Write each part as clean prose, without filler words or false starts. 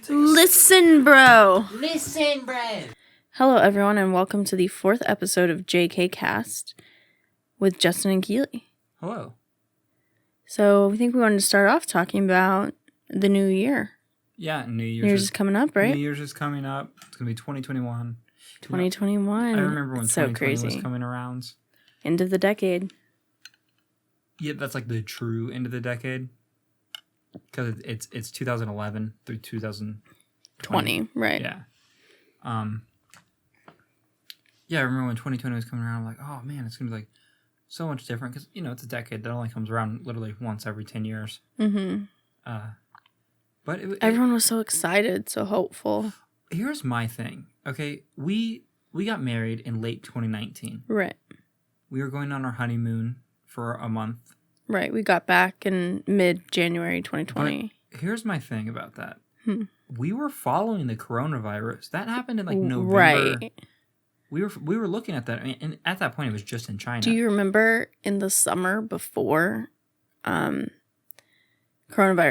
Listen, bro. Listen, bro. Hello, everyone, and welcome to the 4th episode of JK Cast with Justin and Keely. Hello. So, I think we wanted to start off talking about the new year. Yeah, New Year's is coming up, right? New Year's is coming up. It's going to be 2021. 2021. I remember when it's so 2020 crazy. was coming around. End of the decade. Yeah, that's like the true end of the decade. Because it's 2011 through 2020. Right. Yeah. Yeah, I remember when 2020 was coming around, I'm like, oh man, it's going to be like so much different. Because, it's a decade that only comes around literally once every 10 years. Mm-hmm. But everyone was so excited, so hopeful. Here's my thing. Okay, we got married in late 2019. Right. We were going on our honeymoon for a month. Right. We got back in mid-January 2020. But here's my thing about that. We were following the coronavirus. That happened in like November. Right. We were looking at that, and at that point, it was just in China. Do you remember in the summer before coronavirus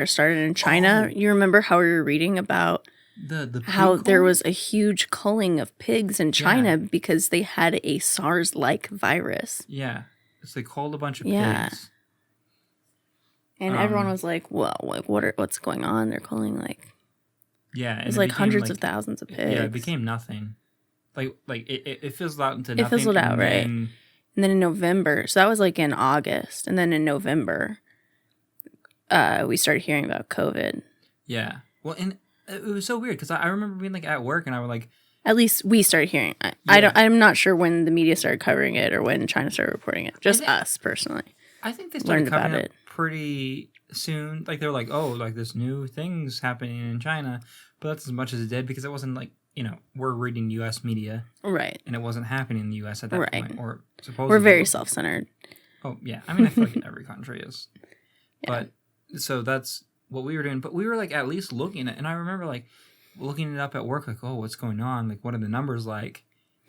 started in China? You remember how we were reading about how there was a huge culling of pigs in China because they had a SARS-like virus. Yeah. So they culled a bunch of pigs. And everyone was like, well, like what's going on? They're culling it was like hundreds of thousands of pigs. Yeah, it became nothing. Like it fizzled out into nothing. It fizzled out, right? And then in November, so that was like in August, and then in November, we started hearing about COVID. Yeah. Well, and it was so weird because I remember being like at work and I was like, at least we started hearing it. I'm not sure when the media started covering it or when China started reporting it. Just us personally. I think they started covering it pretty soon. Like they're like, oh, like this new thing's happening in China, but that's as much as it did because it wasn't like we're reading U.S. media, right? And it wasn't happening in the U.S. at that point, or supposedly we're very self-centered. Oh yeah, I mean I feel like in every country is, but so that's what we were doing. But we were like at least looking at, and I remember like looking it up at work, like, oh, what's going on? Like, what are the numbers like?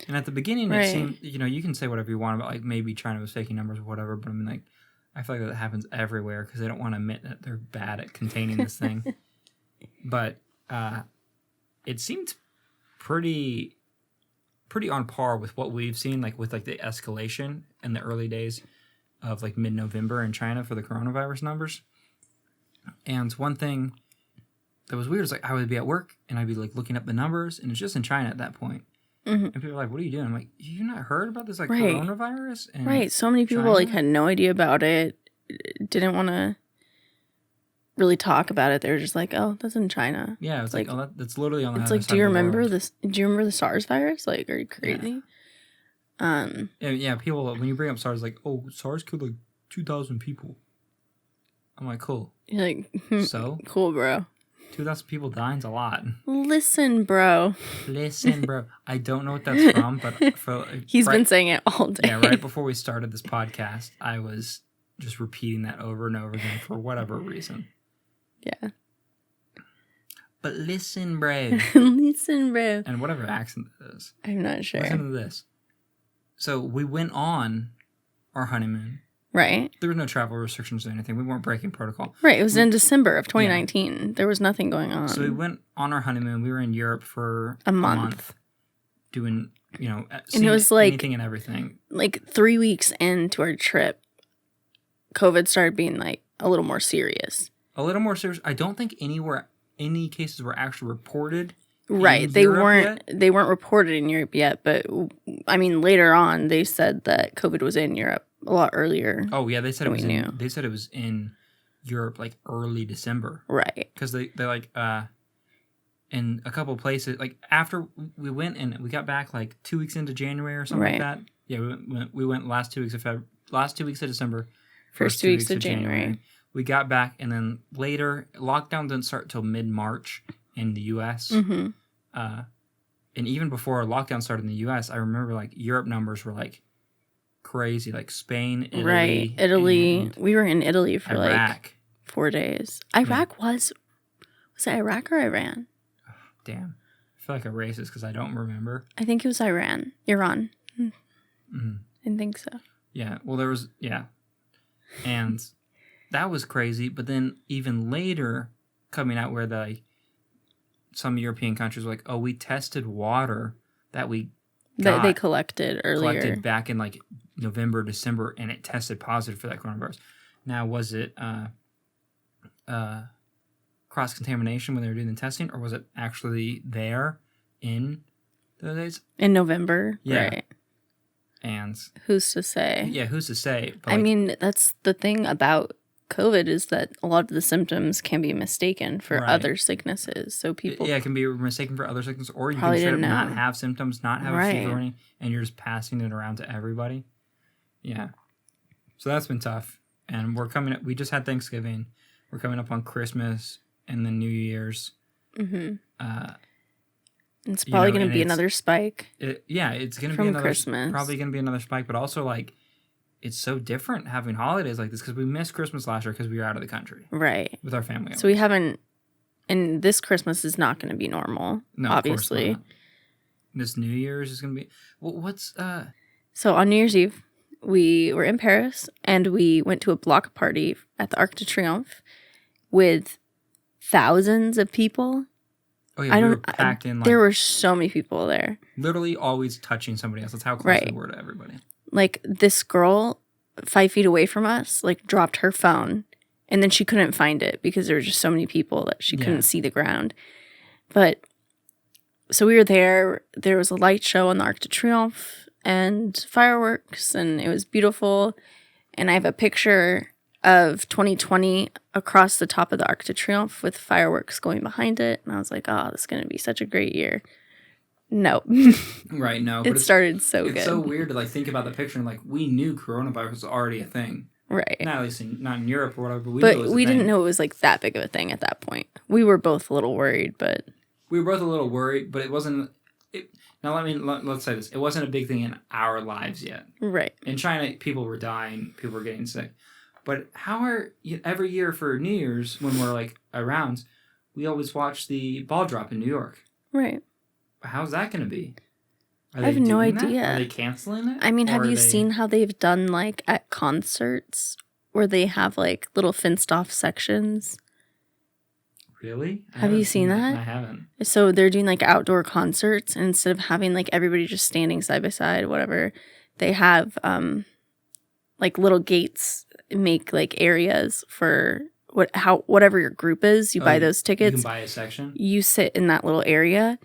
And at the beginning, it seemed, you can say whatever you want about, like, maybe China was faking numbers or whatever, but I mean, like, I feel like that happens everywhere because they don't want to admit that they're bad at containing this thing. But it seemed pretty on par with what we've seen, like, with, like, the escalation in the early days of, like, mid-November in China for the coronavirus numbers. And one thing that was weird is, like, I would be at work, and I'd be, like, looking up the numbers, and it's just in China at that point. Mm-hmm. And people are like, what are you doing? I'm like, you not heard about this, like, coronavirus? And so many people, like, had no idea about it, didn't want to really talk about it. They were just like, oh, that's in China. Yeah, it's like oh, that's literally on the It's like, do you remember this? Do you remember the SARS virus? Like, are you crazy? Yeah, people, when you bring up SARS, like, oh, SARS killed, like, 2,000 people. I'm like, cool. You're like, so? Cool, bro. 2,000 people dying's a lot. Listen, bro. Listen, bro. I don't know what that's from, but he's been saying it all day. Yeah, right before we started this podcast, I was just repeating that over and over again for whatever reason. Yeah. But listen, bro. Listen, bro. And whatever accent that is. I'm not sure. Listen to this. So we went on our honeymoon. Right. There were no travel restrictions or anything. We weren't breaking protocol. Right. It was in December of 2019. Yeah. There was nothing going on. So we went on our honeymoon. We were in Europe for a month. Doing, and it was like anything and everything. Like 3 weeks into our trip, COVID started being like a little more serious. A little more serious. I don't think any cases were actually reported. Right. They weren't reported in Europe yet, but I mean later on they said that COVID was in Europe a lot earlier. Oh yeah, they said it was in Europe like early December. Right. Because they like in a couple of places, like after we went and we got back like 2 weeks into January or something like that. Yeah, we went last 2 weeks of last 2 weeks of December, first 2 weeks of January. We got back, and then later lockdown didn't start till mid-March in the U.S. Mm-hmm. And even before lockdown started in the U.S., I remember like Europe numbers were like crazy, like Spain, Italy. Right, Italy. We were in Italy for Iraq. Like 4 days. Iraq was it Iraq or Iran? Oh, damn. I feel like a racist because I don't remember. I think it was Iran. Mm-hmm. I think so. Yeah, well there was, and that was crazy, but then even later coming out where some European countries were like, oh, we tested water that we that they collected earlier. Collected back in like November, December, and it tested positive for that coronavirus. Now, was it cross-contamination when they were doing the testing, or was it actually there in those days? In November, yeah. Right. And who's to say? Yeah, who's to say? But I mean, that's the thing about COVID is that a lot of the symptoms can be mistaken for other sicknesses. So people... Yeah, it can be mistaken for other sicknesses, or you can straight up not have symptoms, not have a fever or anything, and you're just passing it around to everybody. Yeah. So that's been tough. And we just had Thanksgiving. We're coming up on Christmas and then New Year's. Mm-hmm. It's probably going to be another spike. It's going to be probably going to be another spike, but also like it's so different having holidays like this because we missed Christmas last year because we were out of the country. Right. With our family. So we haven't, and this Christmas is not going to be normal, obviously. Of course not. This New Year's is going to be, So on New Year's Eve, we were in Paris and we went to a block party at the Arc de Triomphe with thousands of people. Oh yeah, we were packed in. There were so many people there. Literally always touching somebody else. That's how close we were to everybody. Like this girl 5 feet away from us, like dropped her phone and then she couldn't find it because there were just so many people that she couldn't see the ground. But so we were there. There was a light show on the Arc de Triomphe and fireworks and it was beautiful. And I have a picture of 2020 across the top of the Arc de Triomphe with fireworks going behind it. And I was like, oh, this is going to be such a great year. No. Right, no. But it started so good. It's so weird to like think about the picture and like we knew coronavirus was already a thing. Right. Not at least not in Europe or whatever, but we knew it was a we thing. didn't know it was like that big of a thing at that point. We were both a little worried, but... We were both a little worried, but it wasn't... let's say this. It wasn't a big thing in our lives yet. Right. In China, people were dying. People were getting sick. But every year for New Year's, when we're like around, we always watch the ball drop in New York. Right. How's that going to be? I have no idea. Are they canceling it? I mean, have you seen how they've done like at concerts where they have like little fenced off sections? Really? Have you seen that? I haven't. So they're doing like outdoor concerts, and instead of having like everybody just standing side by side, whatever, they have like little gates make like areas for whatever your group is. You buy those tickets. You can buy a section. You sit in that little area,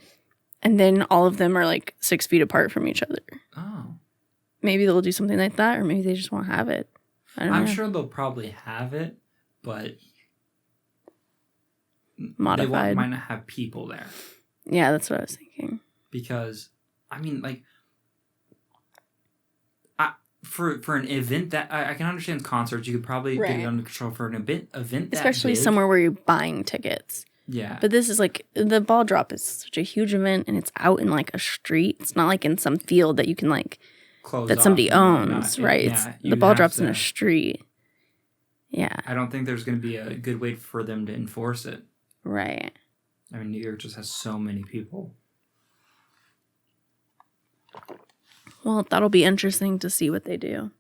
and then all of them are like 6 feet apart from each other. Oh. Maybe they'll do something like that, or maybe they just won't have it. I'm sure they'll probably have it, but modified. They might not have people there. Yeah, that's what I was thinking. Because, I mean, like, for an event that I can understand concerts, you could probably get it under control for an event that especially big. Somewhere where you're buying tickets. Yeah. But this is like the ball drop is such a huge event, and it's out in like a street. It's not like in some field that you can like close that somebody owns, right? The ball drop's in a street. Yeah. I don't think there's going to be a good way for them to enforce it. Right. I mean, New York just has so many people. Well, that'll be interesting to see what they do.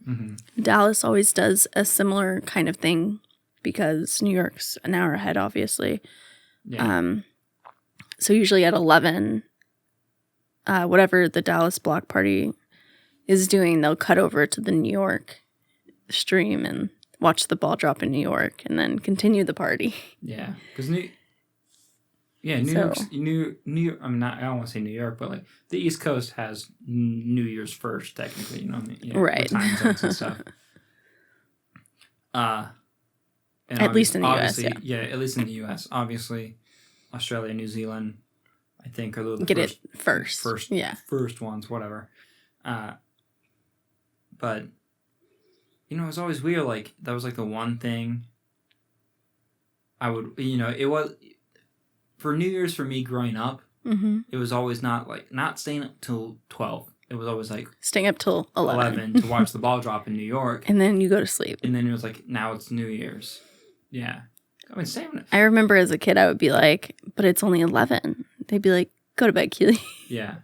Mm-hmm. Dallas always does a similar kind of thing because New York's an hour ahead, obviously. Yeah. So usually at 11, whatever the Dallas block party is doing, they'll cut over to the New York stream and watch the ball drop in New York and then continue the party. Yeah, because New York. I mean, I don't want to say New York, but like the East Coast has New Year's first, technically. Right? The time zones and stuff. At least in the U.S. Yeah, at least in the U.S. Obviously, Australia, New Zealand, I think are the first ones, whatever. But it was always weird. Like that was like the one thing I would, it was. For New Year's, for me growing up, it was always not staying up till 12. It was always like staying up till 11 to watch the ball drop in New York. And then you go to sleep. And then it was like, now it's New Year's. Yeah. I mean, same. I remember as a kid, I would be like, but it's only 11. They'd be like, go to bed, Keely. Yeah.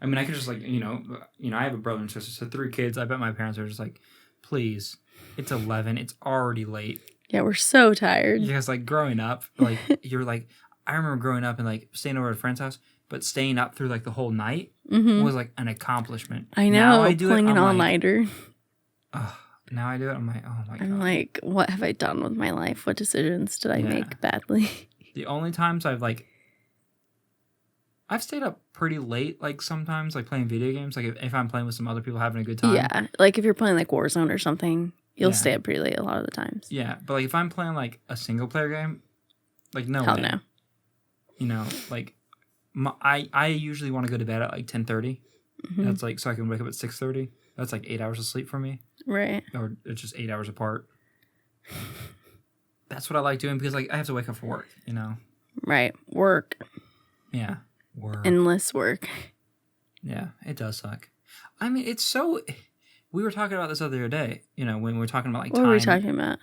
I mean, I could just like, I have a brother and sister, so 3 kids. I bet my parents are just like, please, it's 11. It's already late. Yeah, we're so tired. Because like growing up, like you're like, I remember growing up and like staying over at a friend's house, but staying up through like the whole night was like an accomplishment. I know. Now I do pulling an all-nighter. Now I do it. I'm like, oh my God. I'm like, what have I done with my life? What decisions did I make badly? The only times I've stayed up pretty late, like sometimes, like playing video games. Like if I'm playing with some other people having a good time. Yeah, like if you're playing like Warzone or something, you'll stay up pretty late a lot of the times. Yeah, but like if I'm playing like a single player game, like no Hell way. No. You know, like I usually want to go to bed at like 10:30. That's like so I can wake up at 6:30. That's like 8 hours of sleep for me. Right. Or it's just 8 hours apart. That's what I like doing because like I have to wake up for work, you know. Right. Work. Yeah. Work. Endless work. Yeah, it does suck. I mean, it's so... We were talking about this the other day, you know, when we were talking about like time. What were we talking about?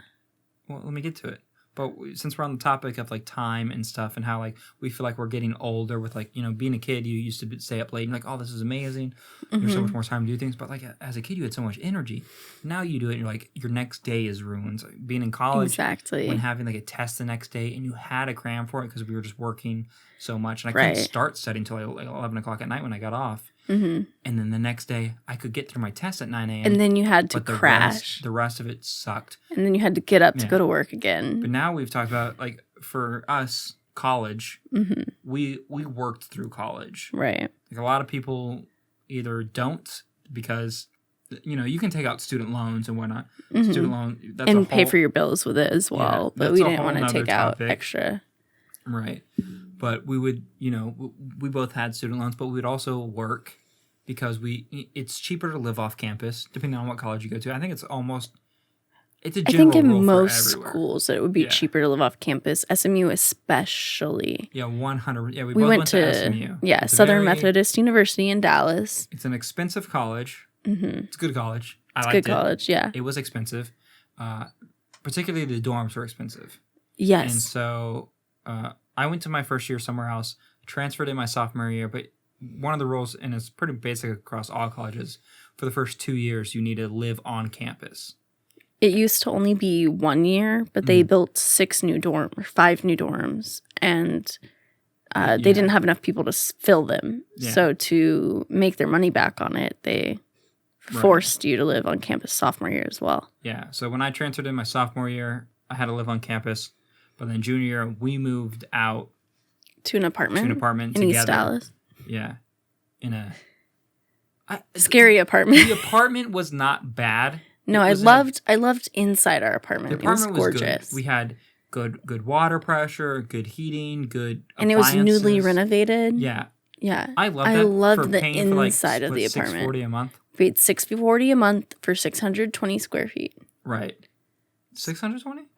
Well, let me get to it. But since we're on the topic of like time and stuff and how like we feel like we're getting older with like, you know, being a kid, you used to stay up late and like, oh, this is amazing. There's so much more time to do things. But like as a kid, you had so much energy. Now you do it and you're like, your next day is ruined. So being in college, exactly. When having like a test the next day and you had to cram for it because we were just working so much. And I couldn't start studying until like 11 o'clock at night when I got off. And then the next day, I could get through my test at 9 a.m. And then you had to crash. The rest of it sucked. And then you had to get up to go to work again. But now we've talked about, like, for us, college, we worked through college. Right. Like, a lot of people either don't because, you know, you can take out student loans and whatnot. Student loan, that's and pay for your bills with it as well. But we didn't want to take out extra. Right. But we would, you know, we both had student loans, but we would also work because it's cheaper to live off campus, depending on what college you go to. I think it's a general I think in rule most for everywhere. schools that it would be cheaper to live off campus. SMU especially. Yeah, 100. Yeah, we both went to SMU. Yeah, Southern Methodist University in Dallas. It's an expensive college. It's a good college. It's a good college, yeah. It was expensive. Particularly the dorms were expensive. Yes. And so... I went to my first year somewhere else, transferred in my sophomore year, but one of the rules, and it's pretty basic across all colleges, for the first 2 years, you need to live on campus. It used to only be 1 year, but they built 5 new dorms, and they didn't have enough people to fill them. Yeah. So to make their money back on it, they forced you to live on campus sophomore year as well. Yeah, so when I transferred in my sophomore year, I had to live on campus. But then junior year, we moved out to an apartment in together. East Dallas. Yeah, in a scary apartment. The apartment was not bad. No, I loved inside our apartment. The apartment was gorgeous. Good. We had good water pressure, good heating, good and appliances. It was newly renovated. Yeah, yeah. I loved that. I loved the inside of the apartment. $640 a month. We paid $640 a month for 620 square feet. Right. 620.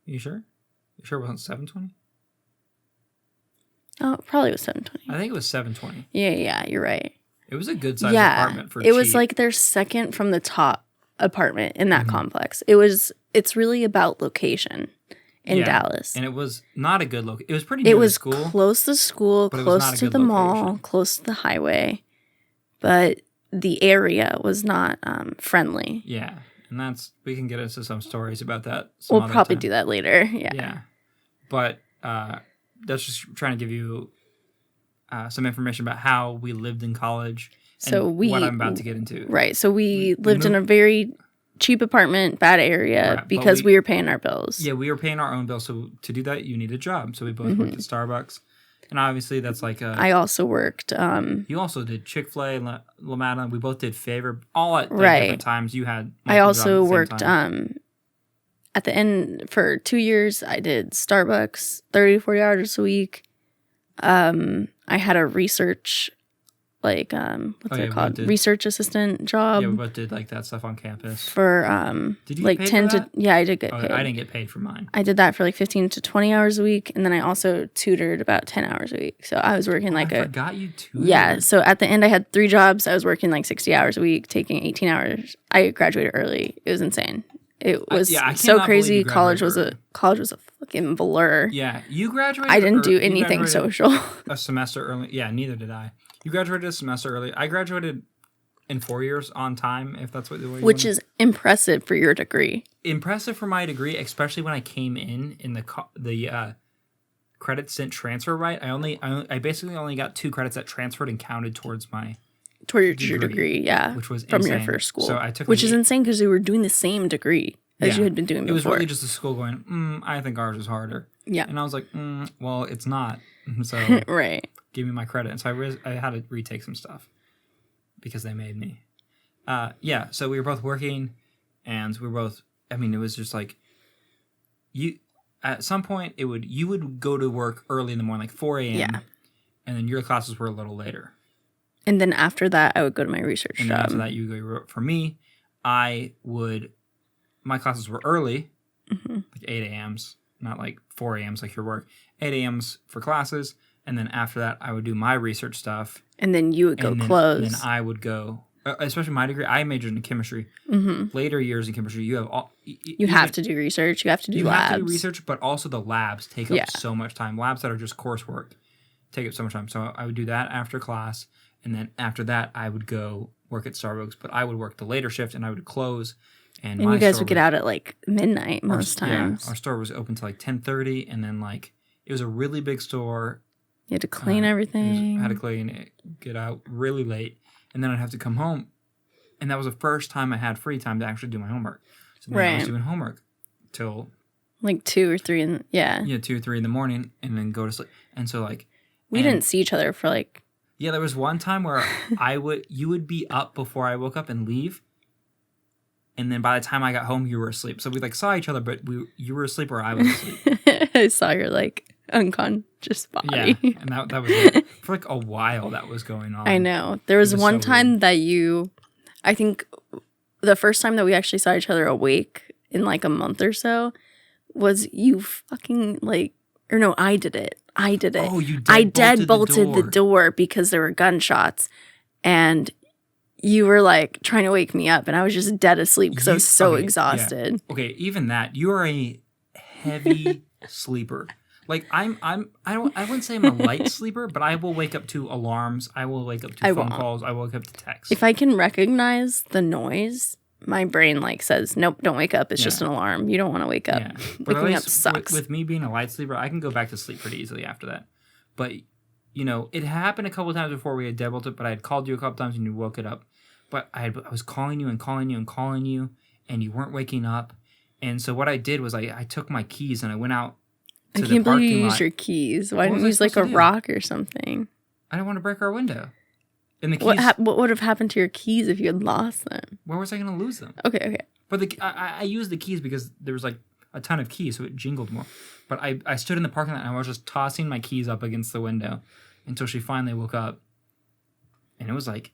You sure? You sure it wasn't 720? Oh, it probably was 720. I think it was 720. Yeah, you're right. It was a good sized apartment for cheap. It was like their second from the top apartment in that complex. It's really about location in Dallas. And it was not a good location. It was pretty near the school. It was close to school, close to the mall, close to the highway. But the area was not friendly. Yeah. And we can get into some stories about that. We'll probably do that later. Yeah. Yeah. But that's just trying to give you some information about how we lived in college and what I'm about to get into. Right. So we lived in a very cheap apartment, bad area, because we were paying our bills. Yeah, we were paying our own bills. So to do that, you need a job. So we both worked at Starbucks. And obviously, that's like I also worked. You also did Chick-fil-A, LaMatta. We both did Favor, all at different times. You had. I also worked at the end for 2 years. I did Starbucks 30 to 40 hours a week. I had a research, what's it called? Research assistant job. Yeah, we both did like that stuff on campus. For did you get paid 10 for that? Yeah, I did get paid. I didn't get paid for mine. I did that for like 15 to 20 hours a week, and then I also tutored about 10 hours a week. So I was working I forgot you tutored. Yeah, so at the end I had 3 jobs. I was working like 60 hours a week, taking 18 hours. I graduated early. It was insane. It was so crazy. College was a fucking blur. Yeah, you graduated. I didn't do anything social. A semester early. Yeah, neither did I. You graduated a semester early. I graduated in 4 years on time, if that's what the way. Which is impressive for your degree. Impressive for my degree, especially when I came in the credits didn't transfer right. I basically only got 2 credits that transferred and counted towards your degree, yeah, which was from insane. your first school. So I took which is insane because you were doing the same degree as you had been doing before. It was really just the school going, I think ours is harder. Yeah, and I was like, well, it's not. So right, give me my credit. And so I had to retake some stuff because they made me. So we were both working, and we were both. I mean, it was just like you. At some point, you would go to work early in the morning, like 4 a.m. Yeah, and then your classes were a little later. And then after that, I would go to my research job. And then after that, you go. For me, my classes were early, like 8 a.m.s, not like 4 a.m.s like your work. 8 a.m.s for classes, and then after that, I would do my research stuff. And then you would go close. And then I would go, especially my degree. I majored in chemistry. Later years in chemistry, you have all. You have to do research. You have to do labs. You have to do research, but also the labs take up so much time. Labs that are just coursework take up so much time. So I would do that after class. And then after that, I would go work at Starbucks, but I would work the later shift and I would close. And you guys would get out at like midnight most times. Yeah, our store was open till like 10:30, and then like it was a really big store. You had to clean everything. I had to clean it, get out really late, and then I'd have to come home. And that was the first time I had free time to actually do my homework. So then I was doing homework till like 2 or 3 2 or 3 in the morning, and then go to sleep. And so like we didn't see each other for like. Yeah, there was one time where you would be up before I woke up and leave, and then by the time I got home, you were asleep. So we like saw each other, but you were asleep or I was asleep. I saw your like unconscious body. Yeah, and that was it. For like a while that was going on. I know. There was one time that I think the first time that we actually saw each other awake in like a month or so was you fucking like, or no, I did it. Oh, you deadbolted the door because there were gunshots, and you were like trying to wake me up, and I was just dead asleep because I was so exhausted. Yeah. Okay, even that, you are a heavy sleeper. Like I wouldn't say I'm a light sleeper, but I will wake up to alarms. I will wake up to phone calls. I will wake up to texts. If I can recognize the noise, my brain like says, nope, don't wake up. It's just an alarm. You don't want to wake up. Yeah. Waking up sucks. With me being a light sleeper, I can go back to sleep pretty easily after that. But, it happened a couple of times before we had deadbolted it, but I had called you a couple times and you woke it up. But I was calling you and calling you and calling you, and you weren't waking up. And so what I did was I took my keys and I went out to the parking lot. I can't believe you used your keys. Why didn't you use like a rock or something? I didn't want to break our window. And the keys, what would have happened to your keys if you had lost them? Where was I going to lose them? Okay. But I used the keys because there was like a ton of keys, so it jingled more. But I stood in the parking lot and I was just tossing my keys up against the window until she finally woke up. And it was like,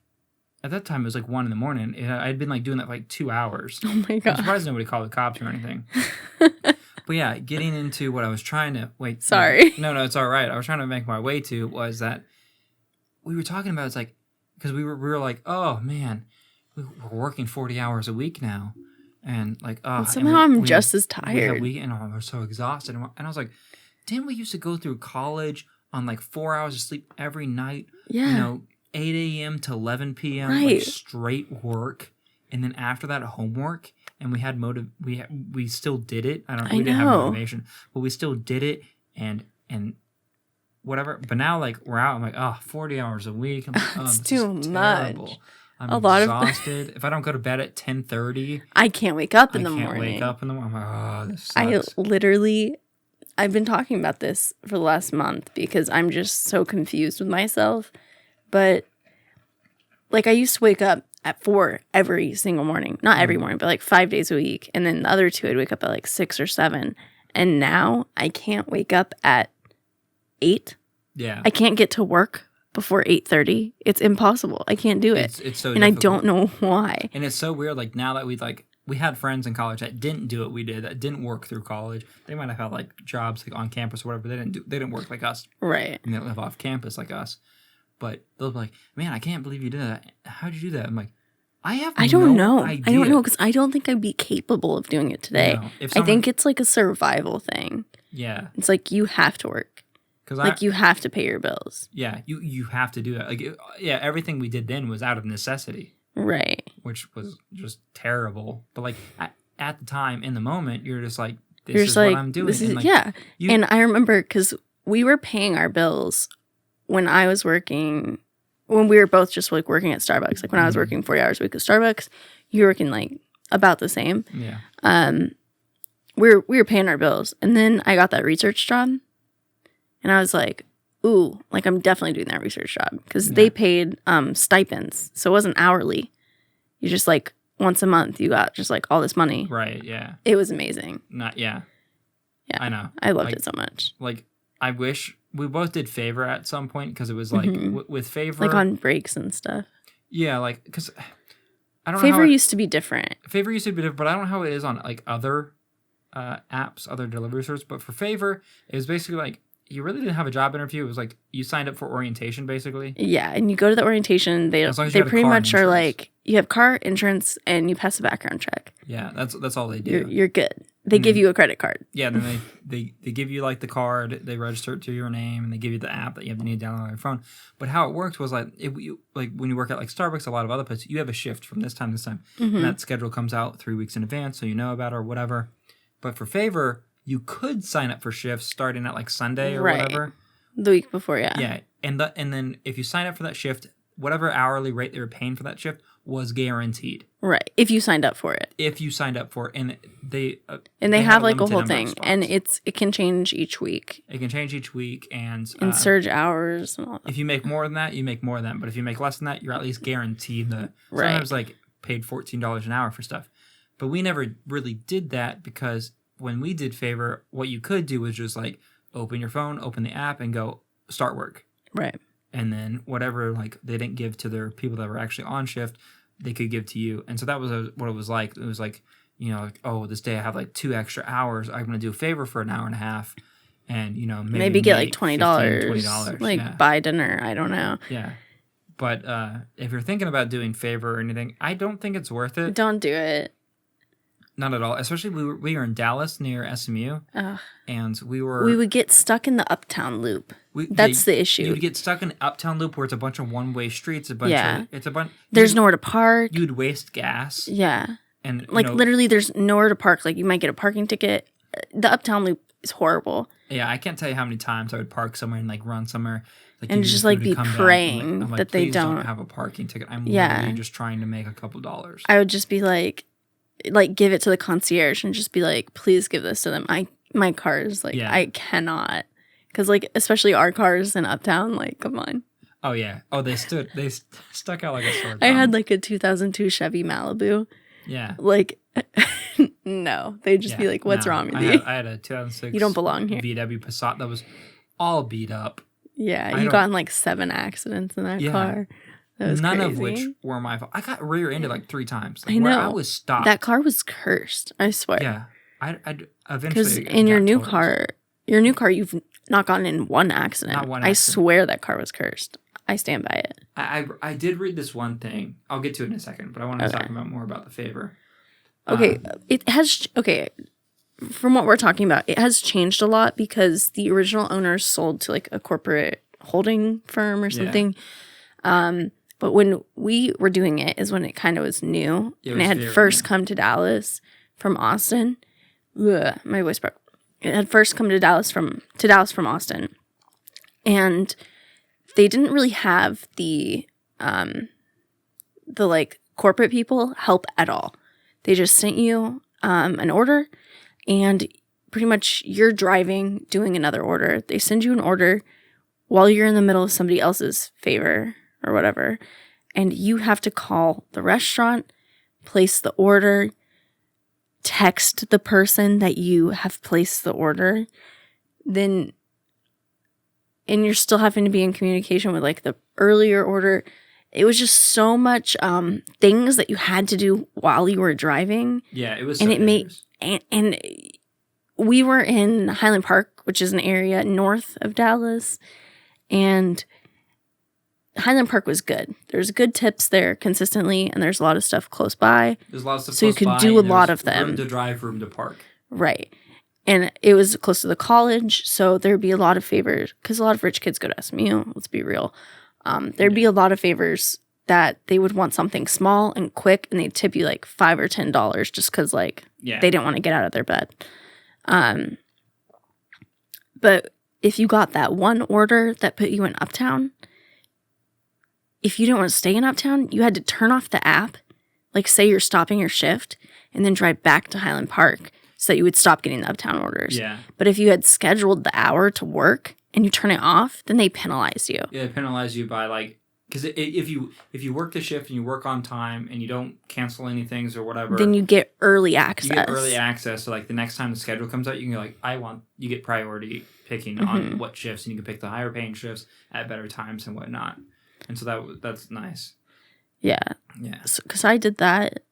at that time, it was like 1 a.m. I'd been like doing that for like 2 hours. Oh my God. I'm surprised nobody called the cops or anything. But yeah, getting into what I was trying to... Wait. Sorry. No, it's all right. I was trying to make my way to was that we were talking about, it's like, because we were like, oh man, we're working 40 hours a week now. And like, oh. Somehow I'm just as tired. We're so exhausted. And I was like, didn't we used to go through college on like 4 hours of sleep every night? Yeah. 8 a.m. to 11 p.m. Right. Like straight work. And then after that, homework. And we had we still did it. We didn't have motivation, but we still did it and whatever. But now like we're out. I'm like, 40 hours a week. I'm like, it's too much. I'm exhausted. If I don't go to bed at 10:30, I can't wake up in the morning. I can't wake up in the morning. I'm like, this sucks. I've been talking about this for the last month because I'm just so confused with myself. But like I used to wake up at 4 every single morning. Not every morning, but like 5 days a week. And then the other 2, I'd wake up at like 6 or 7. And now I can't wake up at 8. Yeah. I can't get to work before 8:30. It's impossible. I can't do it. It's so and difficult. I don't know why. And it's so weird. Like now that we had friends in college that didn't do what we did, that didn't work through college. They might have had like jobs like on campus or whatever, but they didn't work like us. Right. And they don't live off campus like us. But they'll be like, man, I can't believe you did that. How'd you do that? I'm like, I don't know. I don't know because I don't think I'd be capable of doing it today. No. I think it's like a survival thing. Yeah. It's like you have to work. You have to pay your bills. Yeah, you have to do that. Everything we did then was out of necessity. Right. Which was just terrible. But like at the time, in the moment, you're just like, this is what I'm doing. And I remember because we were paying our bills when I was working, when we were both just like working at Starbucks. Like when I was working 40 hours a week at Starbucks, you were working like about the same. Yeah. We were paying our bills. And then I got that research job. And I was like, ooh, like I'm definitely doing that research job. Because they paid stipends. So it wasn't hourly. You just like once a month you got just like all this money. Right, yeah. It was amazing. Yeah. I know. I loved it so much. Like, I wish we both did Favor at some point because it was like with Favor. Like on breaks and stuff. Yeah, like, because I don't know. Favor used to be different. Favor used to be different, but I don't know how it is on like other apps, other delivery services. But for Favor, it was basically like you really didn't have a job interview. It was like you signed up for orientation, basically. Yeah, and you go to the orientation. They pretty much are like you have car insurance and you pass a background check. Yeah, that's all they do. You're good. They give you a credit card. Yeah, then they give you like the card. They register it to your name, and they give you the app that you have to need to download on your phone. But how it worked was like like when you work at like Starbucks, a lot of other places, you have a shift from this time to this time, and that schedule comes out 3 weeks in advance, so you know about it or whatever. But for Favor, you could sign up for shifts starting at like Sunday or whatever. The week before, yeah. Yeah, and then if you sign up for that shift, whatever hourly rate they were paying for that shift was guaranteed. Right, if you signed up for it. If you signed up for it, and they have like a whole thing, and it can change each week. It can change each week, and surge hours and all that. If you make more than that, you make more than that. But if you make less than that, you're at least guaranteed sometimes like paid $14 an hour for stuff. But we never really did that because when we did Favor, what you could do was just like open your phone, open the app, and go start work. Right. And then whatever like they didn't give to their people that were actually on shift, they could give to you. And so that was what it was like. It was like, you know, like, oh, this day I have like 2 extra hours. I'm going to do a favor for an hour and a half. And, you know, maybe get like $20. Like buy dinner. I don't know. Yeah. But if you're thinking about doing Favor or anything, I don't think it's worth it. Don't do it. Not at all. Especially we were in Dallas near SMU. And we would get stuck in the Uptown Loop. That's the issue. You'd get stuck in the Uptown Loop where it's a bunch of one-way streets. There's nowhere to park. You'd waste gas. Yeah. And like literally there's nowhere to park. Like you might get a parking ticket. The Uptown Loop is horrible. Yeah, I can't tell you how many times I would park somewhere and like run somewhere. Like, and just like be praying that they don't have a parking ticket. I'm literally just trying to make a couple dollars. I would just be like give it to the concierge and just be like, please give this to them. My car is like, I cannot. Because like, especially our cars in Uptown, like, come on. Oh, yeah. Oh, they stuck out like a sword. I had like a 2002 Chevy Malibu. Yeah. Like, no. They'd just be like, what's wrong with you? I had a 2006 you don't belong here. VW Passat that was all beat up. Yeah, you got in like 7 accidents in that car. That was None crazy. of which were my fault. I got rear-ended like 3 times. Like, I know. Where I was stopped. That car was cursed. I swear. Yeah. I eventually. Because in your new car, you've not gotten in 1 accident. Not one accident. I swear that car was cursed. I stand by it. I did read this one thing. I'll get to it in a second, but I want to talk about more about the Favor. Okay. From what we're talking about, it has changed a lot because the original owners sold to like a corporate holding firm or something. Yeah. But when we were doing it is when it kind of was new. And it had first come to Dallas from Austin. Ugh, my voice broke. It had first come to Dallas from Austin. And they didn't really have the like corporate people help at all. They just sent you an order and pretty much you're driving, doing another order. They send you an order while you're in the middle of somebody else's favor or whatever. And you have to call the restaurant, place the order, text the person that you have placed the order, and you're still having to be in communication with like the earlier order. It was just so much things that you had to do while you were driving. Yeah, it was. And and we were in Highland Park, which is an area north of Dallas, and Highland Park was good. There's good tips there consistently, and there's a lot of stuff close by. There's a lot of stuff so you could do a lot of them. Room to drive, room to park. Right. And it was close to the college, so there'd be a lot of favors, because a lot of rich kids go to SMU, let's be real. There'd be a lot of favors that they would want something small and quick, and they'd tip you like $5 or $10 just because like they didn't want to get out of their bed. But if you got that one order that put you in Uptown, if you didn't want to stay in Uptown, you had to turn off the app, like say you're stopping your shift, and then drive back to Highland Park so that you would stop getting the Uptown orders. Yeah. But if you had scheduled the hour to work and you turn it off, then they penalize you. Yeah, they penalize you by like, because if you work the shift and you work on time and you don't cancel any things or whatever, then you get early access. You get early access. So like the next time the schedule comes out, you can go like, you get priority picking on what shifts, and you can pick the higher paying shifts at better times and whatnot. And so that's nice. Yeah. Yeah. Because I did that.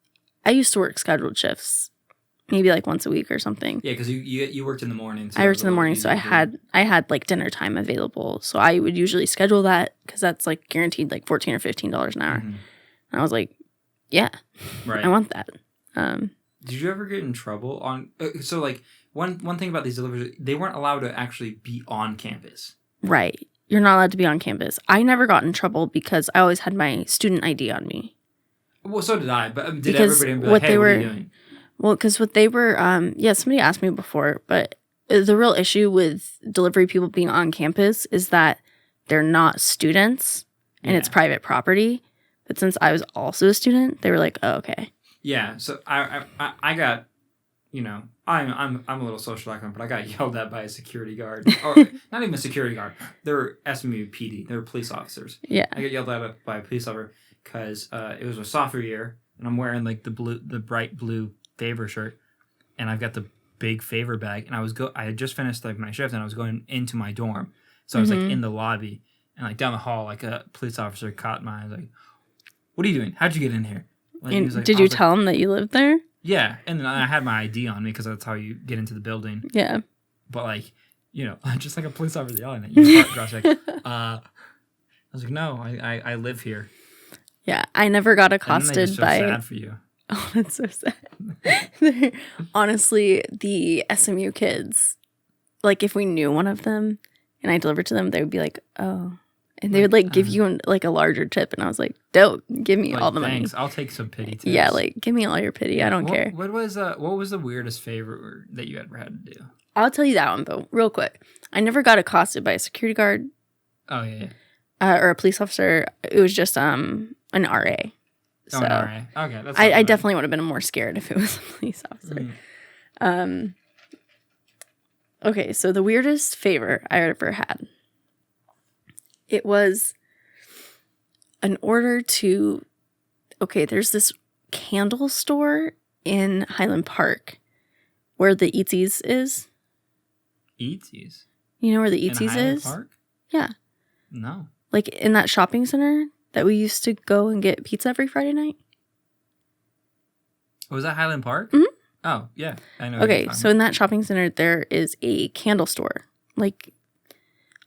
I used to work scheduled shifts, maybe like once a week or something. Yeah, because you worked in the morning. So I worked in the morning, so I had like dinner time available. So I would usually schedule that because that's like guaranteed like $14 or $15 an hour. And I was like, yeah, right. I want that. Did you ever get in trouble on? So like one thing about these deliveries, they weren't allowed to actually be on campus. Right. You're not allowed to be on campus. I never got in trouble because I always had my student ID on me. Well, so did I. But did because everybody be like, hey, what are you doing? Well, because what they were, somebody asked me before, but the real issue with delivery people being on campus is that they're not students and it's private property. But since I was also a student, they were like, oh, okay. Yeah. So I got, I'm a little social icon, but I got yelled at by a security guard, or not even a security guard. They're SMU PD. They're police officers. Yeah. I got yelled at by a police officer because it was a sophomore year, and I'm wearing like the bright blue Favor shirt, and I've got the big Favor bag, and I had just finished like my shift, and I was going into my dorm, so I was like in the lobby, and like down the hall, like a police officer caught my eye, like, "What are you doing? How'd you get in here?" Like, and did you tell him that you lived there? Yeah, and then I had my ID on me because that's how you get into the building. Yeah, but like, just like a police officer yelling at you. I was like, no, I live here. Yeah, I never got accosted and then by. So sad for you. Oh, that's so sad. Honestly, the SMU kids, like if we knew one of them and I delivered to them, they would be like, oh. And they would like give you like a larger tip. And I was like, dope, give me all the thanks. money. I'll take some pity tips. Yeah, like give me all your pity. I don't care. What was the weirdest favor that you ever had to do? I'll tell you that one, though, real quick. I never got accosted by a security guard. Oh, yeah. Or a police officer. It was just an RA. So an RA. Okay, that's I definitely would have been more scared if it was a police officer. Okay, so the weirdest favor I ever had. It was an order to... Okay, there's this candle store in Highland Park where the Eatsies is. Eatsies? You know where the Eatsies is? Park? Yeah. No. Like in that shopping center that we used to go and get pizza every Friday night. Was that Highland Park? Mm-hmm. Oh, yeah. I know. Okay, so in that shopping center, there is a candle store. Like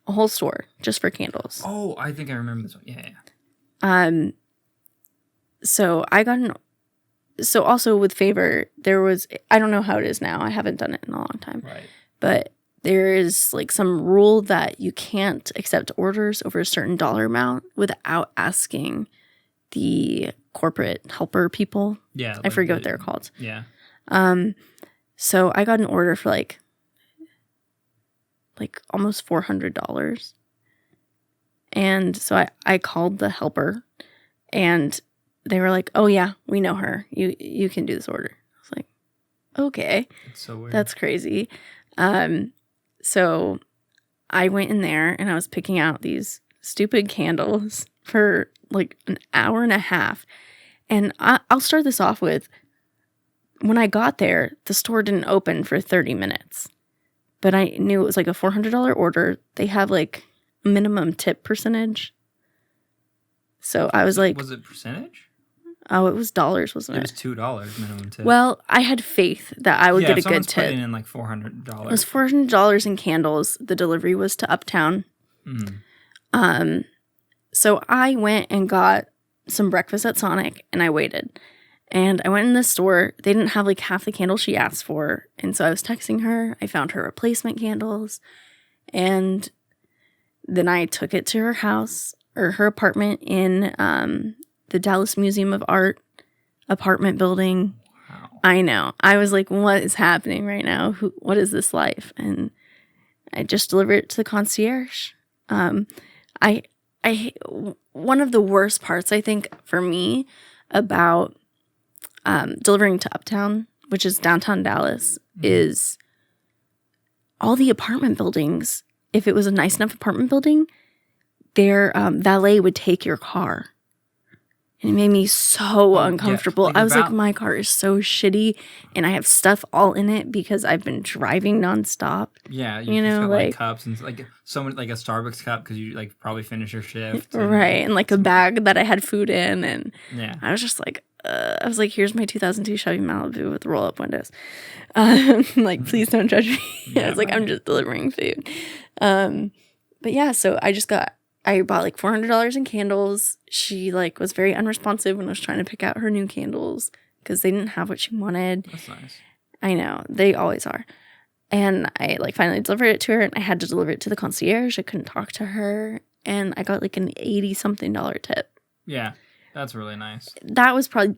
a whole store just for candles. Oh, I think I remember this one. Yeah. So I got So also with Favor, there was... I don't know how it is now. I haven't done it in a long time. Right. But there is like some rule that you can't accept orders over a certain dollar amount without asking the corporate helper people. Yeah. I forget what they're called. Yeah. So I got an order for like almost $400. And so I called the helper and they were like, oh yeah, we know her. You can do this order. I was like, okay. That's so weird. That's crazy. So I went in there and I was picking out these stupid candles for like an hour and a half. And I'll start this off with, when I got there, the store didn't open for 30 minutes. But I knew it was like a $400 order. They have like minimum tip percentage. So I was like... Was it percentage? Oh, it was dollars, wasn't it? It was $2 minimum tip. Well, I had faith that I would get a good tip. Putting in like $400. It was $400 in candles. The delivery was to Uptown. Mm-hmm. So I went and got some breakfast at Sonic, and I waited. And I went in the store. They didn't have like half the candles she asked for. And so I was texting her. I found her replacement candles. And then I took it to her house, or her apartment in the Dallas Museum of Art apartment building. Wow. I know. I was like, what is happening right now? What is this life? And I just deliver it to the concierge. I one of the worst parts, I think, for me about delivering to Uptown, which is downtown Dallas, is all the apartment buildings. If it was a nice enough apartment building, their valet would take your car. And it made me so uncomfortable. I was like, my car is so shitty, and I have stuff all in it because I've been driving nonstop. Yeah, you know, got, like cups and like someone like a Starbucks cup because you like probably finish your shift, right? And like a bag that I had food in, and I was just like, I was like, here's my 2002 Chevy Malibu with roll-up windows. Like, please don't judge me. I was like, I'm just delivering food. But yeah, so I bought like $400 in candles. She like was very unresponsive when I was trying to pick out her new candles because they didn't have what she wanted. That's nice. I know. They always are. And I like finally delivered it to her, and I had to deliver it to the concierge. I couldn't talk to her. And I got like an $80-something tip. Yeah. That's really nice. That was probably,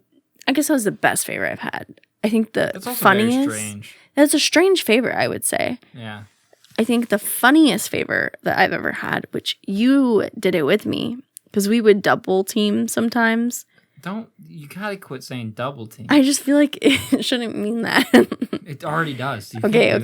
I guess that was the best favor I've had. I think the That's also funniest. Very strange. That's a strange favor, I would say. Yeah. I think the funniest favor that I've ever had, which you did it with me, because we would double team sometimes. You gotta quit saying double team. I just feel like it shouldn't mean that. It already does. Okay.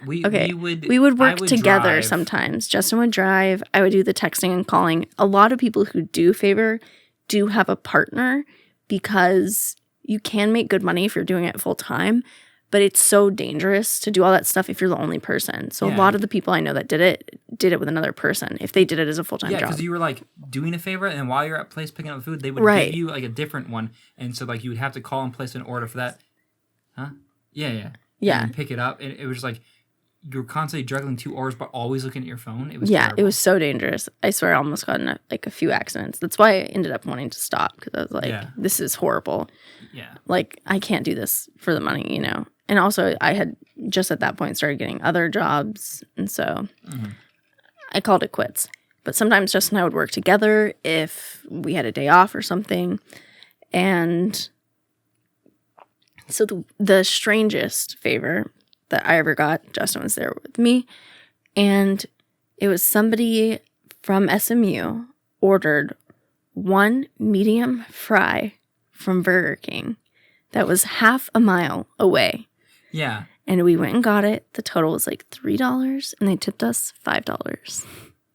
We would work together drive. sometimes. Justin would drive. I would do the texting and calling. A lot of people who do favor do have a partner because you can make good money if you're doing it full time, but it's so dangerous to do all that stuff if you're the only person. So a lot of the people I know that did it with another person if they did it as a full-time job. Yeah, because you were like doing a favor, and while you're at place picking up the food, they would give you like a different one, and so like you would have to call and place an order for that. Huh? Yeah. And pick it up, and it was like you were constantly juggling 2 orders, but always looking at your phone. It was terrible. It was so dangerous. I swear I almost got in a few accidents. That's why I ended up wanting to stop, because I was like, this is horrible. Yeah. Like, I can't do this for the money, you know? And also, I had just at that point started getting other jobs, and so I called it quits. But sometimes Justin and I would work together if we had a day off or something. And so the strangest favor that I ever got, Justin was there with me, and it was somebody from SMU ordered 1 medium fry from Burger King that was half a mile away. Yeah. And we went and got it. The total was like $3, and they tipped us $5.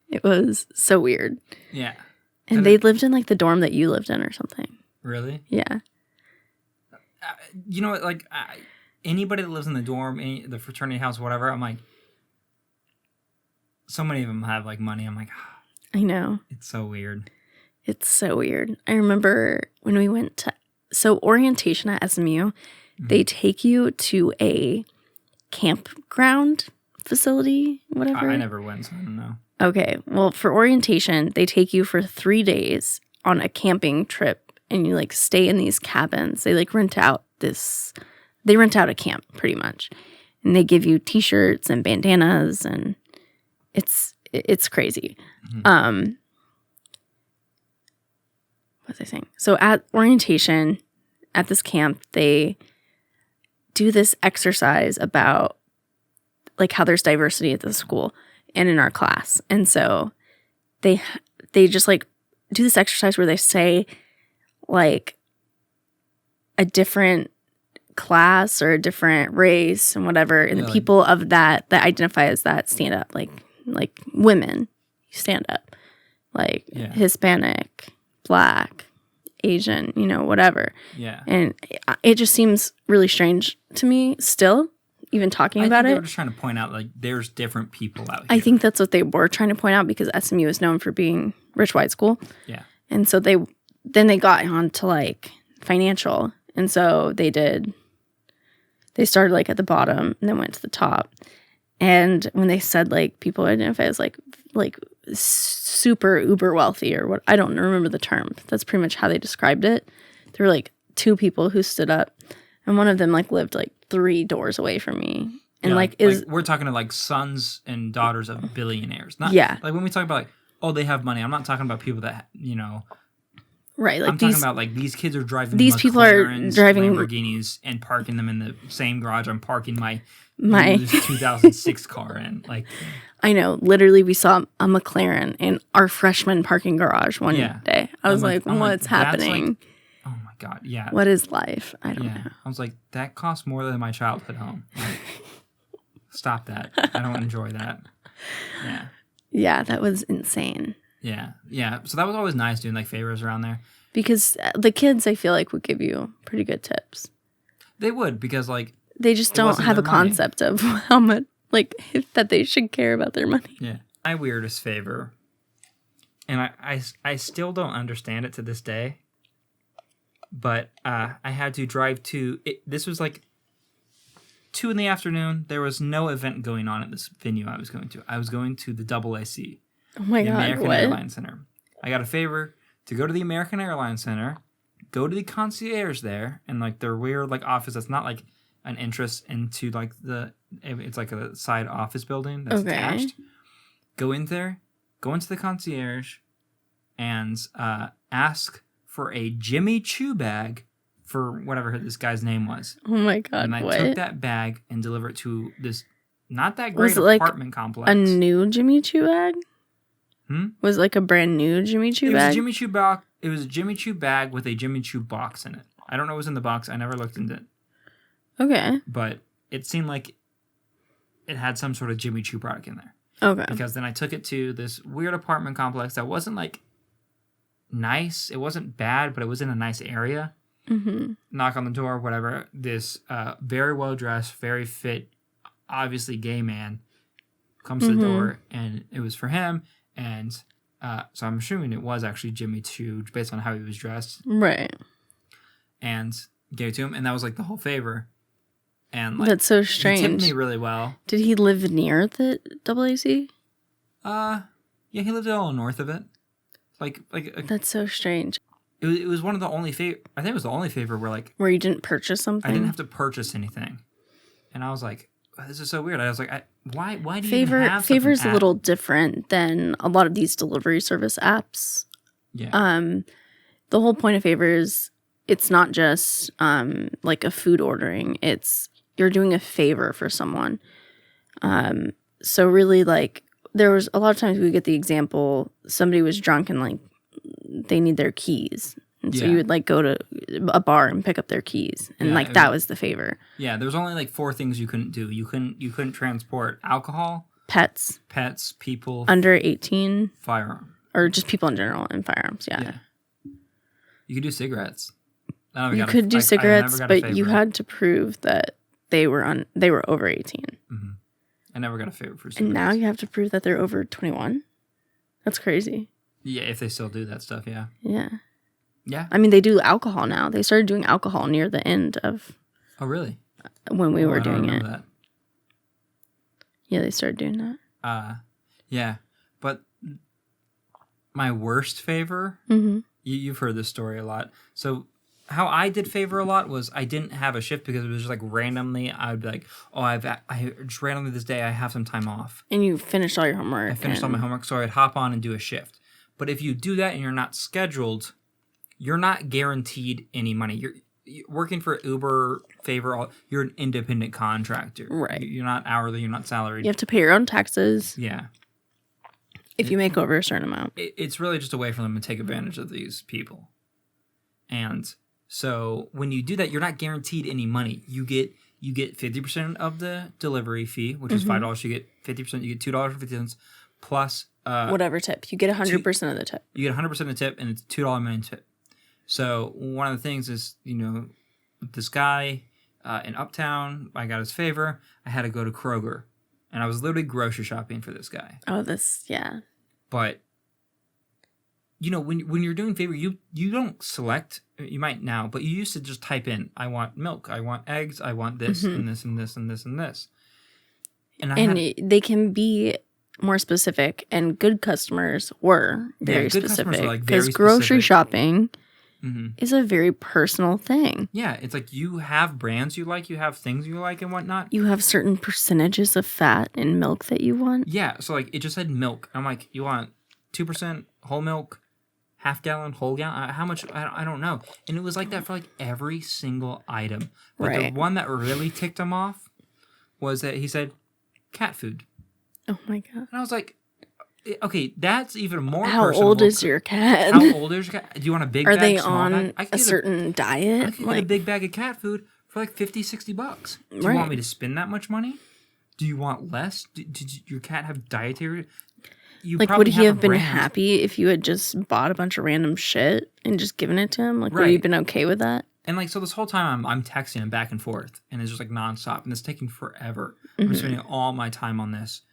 It was so weird. Yeah. And they lived in like the dorm that you lived in or something. Really? Yeah. You know what? Like, anybody that lives in the dorm, the fraternity house, whatever, I'm like, so many of them have like money. I'm like, I know. It's so weird. It's so weird. I remember when we went to, orientation at SMU, they take you to a campground facility, whatever. I never went, so I don't know. Okay. Well, for orientation, they take you for 3 days on a camping trip, and you like stay in these cabins. They like rent out a camp pretty much. And they give you t-shirts and bandanas, and it's crazy. What was I saying? So at orientation at this camp, they do this exercise about like how there's diversity at the school and in our class. And so they just like do this exercise where they say like a different class or a different race and whatever, and the people of that identify as that stand up, like women stand up, like Hispanic, Black, Asian, you know, whatever. Yeah. And it just seems really strange to me still, even talking about it. They were just trying to point out like there's different people out here. I think that's what they were trying to point out, because SMU is known for being rich white school. Yeah. And so they got on to like financial, and so they started like at the bottom and then went to the top. And when they said like people identify as like super uber wealthy or what, I don't remember the term. That's pretty much how they described it. There were like 2 people who stood up, and one of them like lived like 3 doors away from me. And like we're talking to like sons and daughters of billionaires. Not like when we talk about like, oh, they have money. I'm not talking about people that, you know. Right, like I'm talking about like these kids are driving. These people are driving Lamborghinis and parking them in the same garage I'm parking my used 2006 car in. Like, I know. Literally, we saw a McLaren in our freshman parking garage one day. I was like, what's happening? Oh my God, yeah. What is life? I don't know. I was like, that costs more than my childhood home. Like, stop that. I don't enjoy that. Yeah. Yeah, that was insane. Yeah. So that was always nice doing like favors around there. Because the kids, I feel like, would give you pretty good tips. They would, because like... They just don't have a concept of how much, like, that they should care about their money. Yeah. My weirdest favor, and I still don't understand it to this day, but I had to drive to... This was like 2 PM. There was no event going on at this venue I was going to. I was going to the AAC. Oh my God, American Airlines Center. I got a favor to go to the American Airlines Center, go to the concierge there, and like their weird like office that's not like an entrance into like it's like a side office building that's attached. Go in there, go into the concierge, and ask for a Jimmy Choo bag for whatever this guy's name was. Oh my God, and I took that bag and delivered it to this not that great was it apartment like complex. A new Jimmy Choo bag? Was it like a brand new Jimmy Choo bag? It was a Jimmy Choo box. It was a Jimmy Choo bag with a Jimmy Choo box in it. I don't know what was in the box. I never looked into it. Okay. But it seemed like it had some sort of Jimmy Choo product in there. Okay. Because then I took it to this weird apartment complex that wasn't like nice. It wasn't bad, but it was in a nice area. Mm-hmm. Knock on the door, whatever. This very well dressed, very fit, obviously gay man comes to the door, and it was for him. And so I'm assuming it was actually Jimmy Choo based on how he was dressed. Right. And gave it to him. And that was like the whole favor. And like, that's so strange. He tipped me really well. Did he live near the AAC? Yeah, he lived a little north of it. Like that's so strange. It was one of the only favor. I think it was the only favor where you didn't purchase something. I didn't have to purchase anything. And I was like, this is so weird. I was like, why do you even have Favor's a little different than a lot of these delivery service apps. Yeah. The whole point of Favor is it's not just like a food ordering. It's you're doing a favor for someone. So really, like, there was a lot of times we get the example somebody was drunk and like they need their keys. And so you would like go to a bar and pick up their keys, and like that was the favor. Yeah, there was only like 4 things you couldn't do. You couldn't transport alcohol, pets, people under 18, firearm, or just people in general, and firearms. Yeah. You could do cigarettes. You could do cigarettes, but you had to prove that they were over 18. Mm-hmm. I never got a favor for cigarettes. And now you have to prove that they're over 21. That's crazy. Yeah, if they still do that stuff, yeah. Yeah. Yeah. I mean, they do alcohol now. They started doing alcohol near the end of... Oh, really? When we were doing it. That. Yeah, they started doing that. Yeah. But my worst favor, you've heard this story a lot. So how I did favor a lot was I didn't have a shift because it was just like randomly. I would be like, I just randomly this day I have some time off. And you finished all your homework. I finished all my homework, so I'd hop on and do a shift. But if you do that and you're not scheduled... You're not guaranteed any money. You're working for Uber, Favor. You're an independent contractor. Right. You're not hourly. You're not salaried. You have to pay your own taxes. Yeah. If you make over a certain amount. It's really just a way for them to take advantage of these people. And so when you do that, you're not guaranteed any money. You get 50% of the delivery fee, which is $5. You get 50%. You get $2.50 plus whatever tip. You get 100% of the tip. You get 100% of the tip, and it's $2 minimum tip. So one of the things is, this guy in Uptown, I got his favor. I had to go to Kroger, and I was literally grocery shopping for this guy. Oh, yeah. But, when you're doing favor, you don't select. You might now, but you used to just type in, I want milk, I want eggs, I want this, and this, and this, and this, and this. And they can be more specific, and good customers were very specific. Because grocery shopping... is a very personal thing. Yeah, it's like you have brands you like, you have things you like and whatnot. You have certain percentages of fat in milk that you want. Yeah, so like it just said milk. I'm like, you want 2% whole milk, half gallon, whole gallon? How much? I don't know. And it was like that for like every single item. But the one that really ticked him off was that he said cat food. Oh my God. And I was like, okay, that's even more How personable. old is your cat? How old is your cat? Do you want a big Are bag, they small on bag? a certain diet? I could get a big bag of cat food for like $50-$60. Do you want me to spend that much money? Do you want less? Did your cat have dietary? Would he have been happy if you had just bought a bunch of random shit and just given it to him? Like, would he have been okay with that? And like, so this whole time I'm texting him back and forth, and it's just like nonstop, and it's taking forever. I'm spending all my time on this,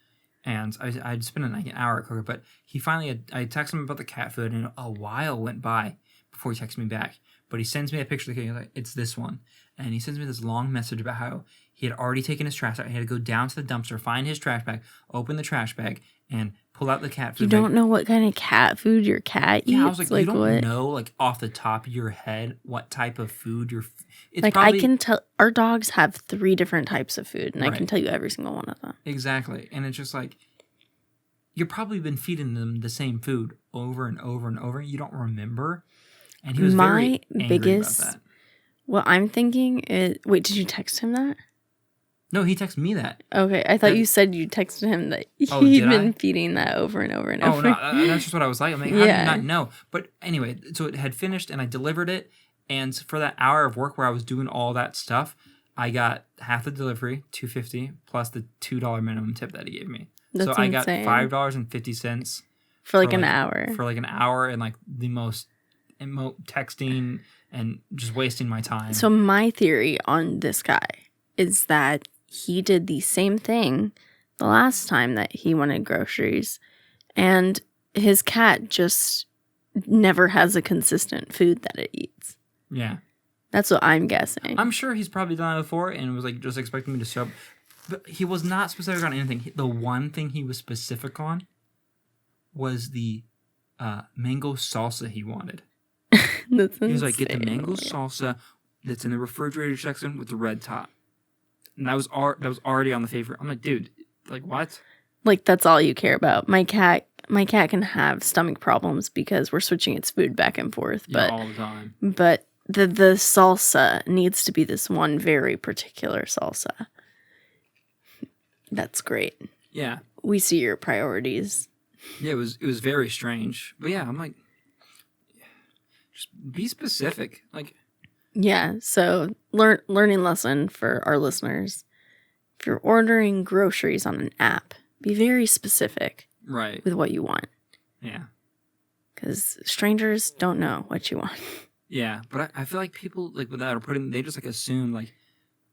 and I'd spent like an hour at Kroger, but he finally, I texted him about the cat food, and a while went by before he texted me back. But he sends me a picture of the cat, like, it's this one, and he sends me this long message about how he had already taken his trash out. He had to go down to the dumpster, find his trash bag, open the trash bag, and pull out the cat food. You don't know what kind of cat food your cat eats? Yeah, I was like you don't know, like, off the top of your head what type of food it's like, probably... I can tell, our dogs have 3 different types of food, and I can tell you every single one of them. Exactly. And it's just like, you've probably been feeding them the same food over and over and over. You don't remember. And he was very angry about that. What I'm thinking is... Wait, did you text him that? No, he texted me that. Okay, I thought you said you texted him that he'd been feeding that over and over and over. Oh, no, that's just what I was like. I'm like, how do you not know? But anyway, so it had finished, and I delivered it, and for that hour of work where I was doing all that stuff, I got half the delivery, $2.50, plus the $2 minimum tip that he gave me. That's so I insane. got $5.50 for like an hour. For like an hour, and like the most texting and just wasting my time. So my theory on this guy is that he did the same thing the last time that he wanted groceries, and his cat just never has a consistent food that it eats. Yeah. That's what I'm guessing. I'm sure he's probably done it before and was like just expecting me to show up. But he was not specific on anything. The one thing he was specific on was the mango salsa he wanted. That's he was like, get the mango salsa that's in the refrigerator section with the red top. And that was already on the favorite. I'm like, dude, like what? Like, that's all you care about. My cat can have stomach problems because we're switching its food back and forth. But all the time. But the salsa needs to be this one very particular salsa. That's great. Yeah. We see your priorities. Yeah, it was very strange. But yeah, I'm like, just be specific. Like, yeah, so learning lesson for our listeners. If you're ordering groceries on an app, be very specific with what you want. Yeah. Because strangers don't know what you want. Yeah, but I feel like people, like, without putting, they just, like, assume, like,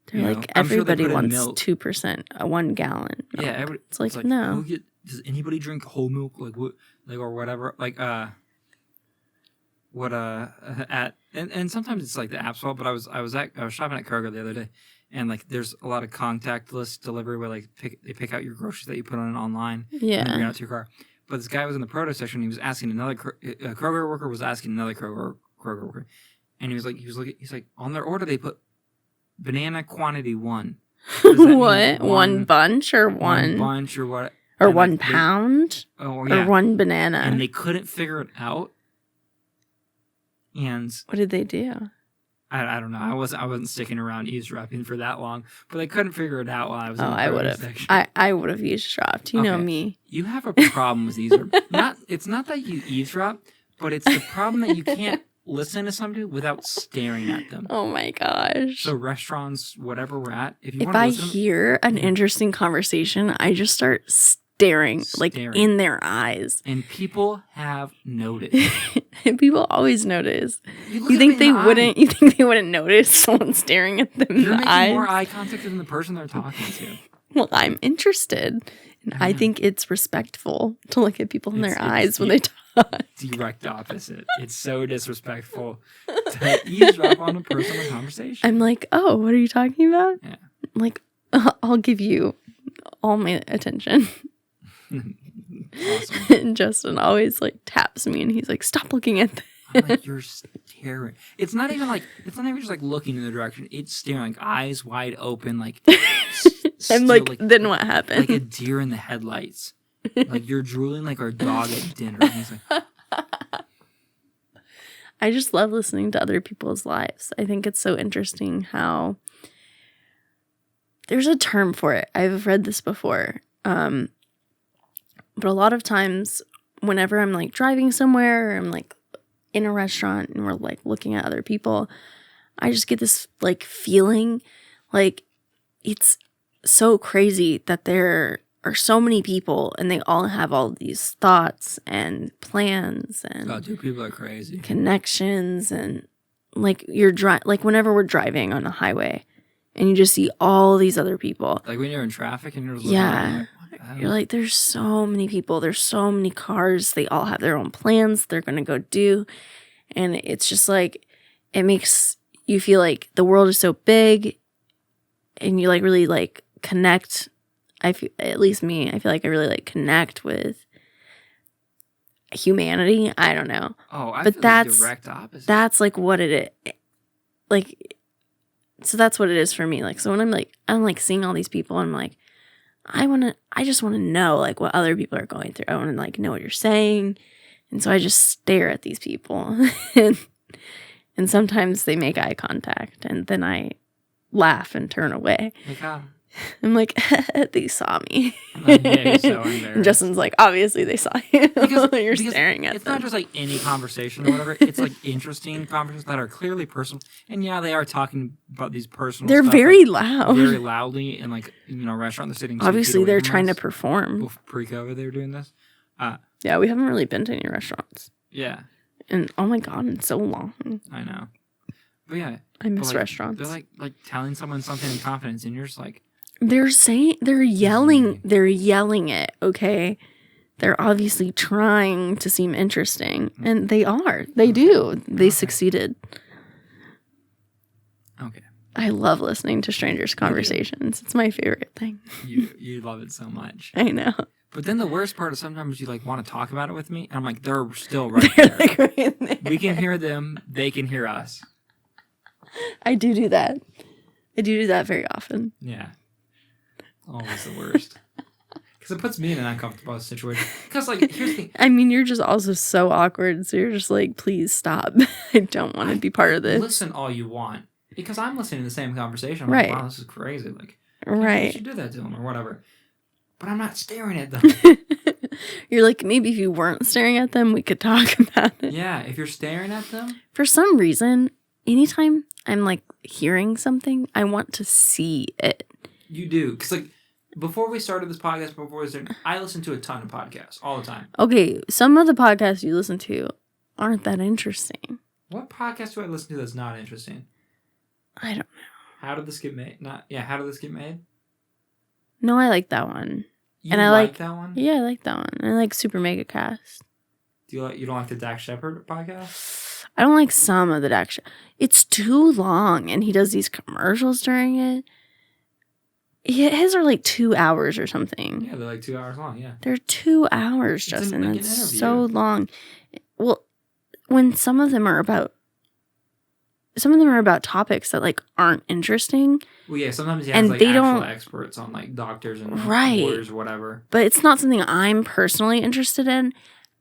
they're like, everybody wants 2%, a 1 gallon milk. Yeah, it's like, no. Does anybody drink whole milk, like, what, like, or whatever? Like, and sometimes it's like the app's fault, but I was shopping at Kroger the other day, and like there's a lot of contactless delivery where like they pick out your groceries that you put on online, and then bring it out to your car. But this guy was in the produce section. He was asking another Kroger worker was asking another Kroger worker, and he's like on their order they put banana quantity 1. What? One bunch or one bunch or what? Or and 1 pound? Or 1 banana? And they couldn't figure it out. And what did they do? I don't know. I wasn't sticking around eavesdropping for that long, but they couldn't figure it out while I was in the produce section. I would have eavesdropped. You know me. You have a problem with eavesdrop. It's not that you eavesdrop, but it's the problem that you can't listen to somebody without staring at them. Oh my gosh. So restaurants, whatever we're at, if I hear an interesting conversation, I just start staring like in their eyes. And people have noticed. And people always notice. You think they wouldn't? You think they wouldn't notice someone staring at them in the eyes? You're making more eye contact than the person they're talking to. Well, I'm interested. And I think it's respectful to look at people in their eyes when they talk. Direct opposite. It's so disrespectful to eavesdrop on a personal conversation. I'm like, oh, what are you talking about? Yeah. I'm like, I'll give you all my attention. Awesome. And Justin always like taps me and he's like, stop looking at them. I'm like, you're staring. It's not even just like looking in the direction. It's staring, like eyes wide open, like I'm like, then what happened? Like a deer in the headlights. Like you're drooling like our dog at dinner. And he's like, I just love listening to other people's lives. I think it's so interesting how there's a term for it. I've read this before. But a lot of times, whenever I'm like driving somewhere, or I'm like in a restaurant and we're like looking at other people, I just get this like feeling like it's so crazy that there are so many people and they all have all these thoughts and plans and dude, people are crazy. Connections, and like like whenever we're driving on a highway and you just see all these other people. Like when you're in traffic and you're just looking you're like, there's so many people, there's so many cars, they all have their own plans they're gonna go do. And it's just like, it makes you feel like the world is so big and you like really like connect. I feel, at least me, I feel like I really like connect with humanity. I don't know. Oh, I but feel that's the direct opposite. That's like what it is. Like, so that's what it is for me. Like, so when I'm like seeing all these people, I'm like, I just want to know like what other people are going through. I want to like know what you're saying. And so I just stare at these people and sometimes they make eye contact and then I laugh and turn away. I'm like, they saw me. Yeah, so and Justin's like, obviously they saw you. Because you're staring at it's them. Not just like any conversation or whatever. It's like interesting conversations that are clearly personal. And yeah, they are talking about these personal They're stuff, very like, loud. Very loudly in like, restaurant. They're sitting 2 obviously feet away they're from trying us. to perform. Pre-COVID they were doing this. Yeah, we haven't really been to any restaurants. Yeah. And oh my God, it's so long. I know. But yeah. I miss restaurants. They're like telling someone something in confidence and you're just like, they're yelling it, okay? They're obviously trying to seem interesting. And they are. They do. They succeeded. Okay. I love listening to strangers' conversations. It's my favorite thing. You love it so much. I know. But then the worst part is sometimes you like want to talk about it with me, and I'm like, they're still right there. Like right there. We can hear them, they can hear us. I do that. I do that very often. Yeah. Always the worst. Because it puts me in an uncomfortable situation. Because, like, here's the thing. I mean, you're just also so awkward, so you're just like, please stop. I don't want to be part of this. Listen all you want. Because I'm listening to the same conversation. I'm right. like, wow, this is crazy. Like, right. You should do that to them or whatever. But I'm not staring at them. You're like, maybe if you weren't staring at them, we could talk about it. Yeah, if you're staring at them. For some reason, anytime I'm like hearing something, I want to see it. You do. Because, like, before we started this podcast, I listen to a ton of podcasts all the time. Okay, some of the podcasts you listen to aren't that interesting. What podcast do I listen to that's not interesting? I don't know. How did this get made? How did this get made? No, I like that one. You like that one? Yeah, I like that one. I like Super Mega Cast. You don't like the Dax Shepard podcast? I don't like some of the Dax. It's too long, and he does these commercials during it. His are like 2 hours or something. Yeah, they're like 2 hours long, yeah. They're 2 hours, Justin. That's so long. Well, when some of them are about topics that like aren't interesting. Well, yeah, sometimes he has like actual experts on like doctors and lawyers or whatever. But it's not something I'm personally interested in,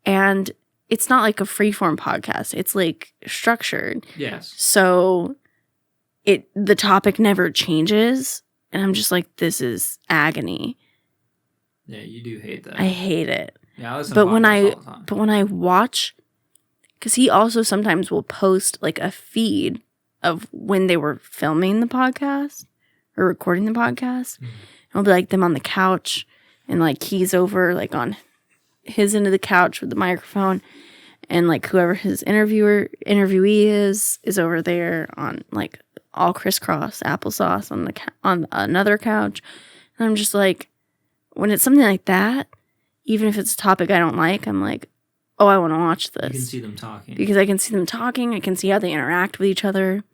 and it's not like a freeform podcast. It's like structured. Yes. So the topic never changes. And I'm just like, this is agony. Yeah, you do hate that. I hate it. Yeah, I listen to podcasts all the time. But when I watch, because he also sometimes will post like a feed of when they were filming the podcast or recording the podcast. Mm-hmm. It'll be like them on the couch and like he's over like on his end of the couch with the microphone, and like whoever his interviewee is over there on like all crisscross applesauce on another couch. And I'm just like, when it's something like that, even if it's a topic I don't like, I'm like, oh, I want to watch this. You can see them talking. Because I can see them talking. I can see how they interact with each other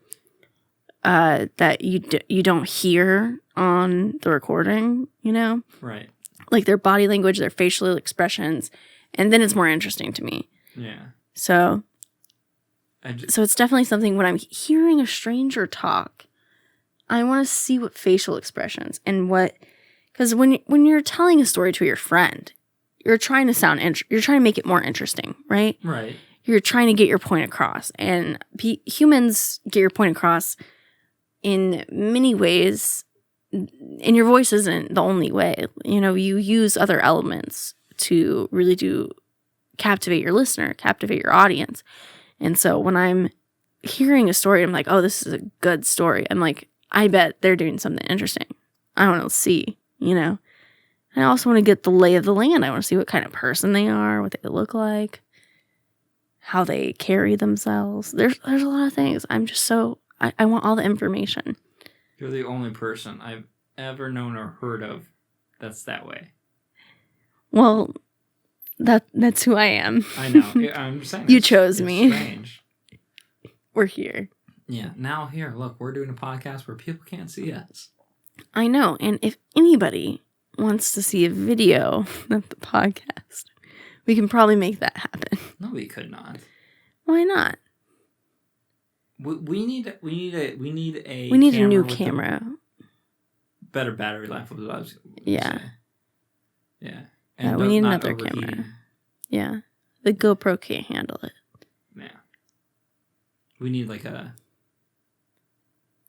that you don't hear on the recording, you know? Right. Like their body language, their facial expressions. And then it's more interesting to me. Yeah. So it's definitely something when I'm hearing a stranger talk, I want to see what facial expressions and because when you're telling a story to your friend, you're trying to you're trying to make it more interesting, right? Right. You're trying to get your point across, and humans get your point across in many ways, and your voice isn't the only way. You know, you use other elements to really do captivate your listener, captivate your audience. And so when I'm hearing a story, I'm like, oh, this is a good story. I'm like, I bet they're doing something interesting. I want to see, you know. And I also want to get the lay of the land. I want to see what kind of person they are, what they look like, how they carry themselves. There's a lot of things. I'm just so, I want all the information. You're the only person I've ever known or heard of that's that way. Well, that's who I am. I know. I'm just saying. You chose me. Strange. We're here. Yeah. Now here, look, we're doing a podcast where people can't see us. I know. And if anybody wants to see a video of the podcast, we can probably make that happen. No, we could not. Why not? We need a new camera. Better battery life. Was what I was yeah. Say. Yeah. And we need another camera. Yeah. The GoPro can't handle it. Yeah. We need like a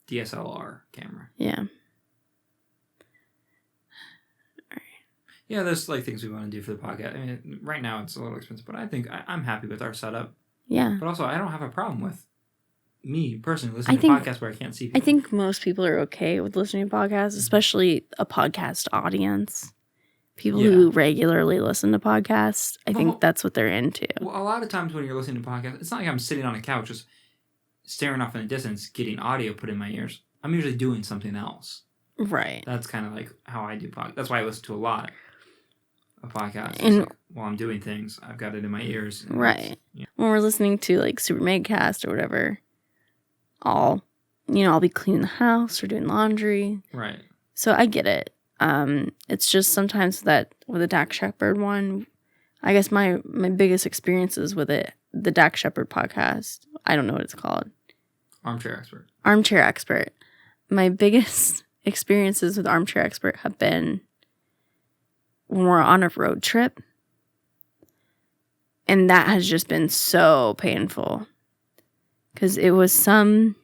DSLR camera. Yeah. Yeah, there's like things we want to do for the podcast. I mean, right now it's a little expensive, but I think I'm happy with our setup. Yeah. But also, I don't have a problem with me personally listening to podcasts where I can't see people. I think most people are okay with listening to podcasts, especially a podcast audience. People who regularly listen to podcasts, I think that's what they're into. Well, a lot of times when you're listening to podcasts, it's not like I'm sitting on a couch just staring off in the distance, getting audio put in my ears. I'm usually doing something else. Right. That's kind of like how I do podcasts. That's why I listen to a lot of podcasts. And like, while I'm doing things, I've got it in my ears. Right. When we're listening to like Super Megacast or whatever, I'll be cleaning the house or doing laundry. Right. So I get it. It's just sometimes that with the Dak Shepard one, I guess my biggest experiences with it, the Dak Shepard podcast, I don't know what it's called. Armchair Expert. My biggest experiences with Armchair Expert have been when we're on a road trip. And that has just been so painful. Because it was some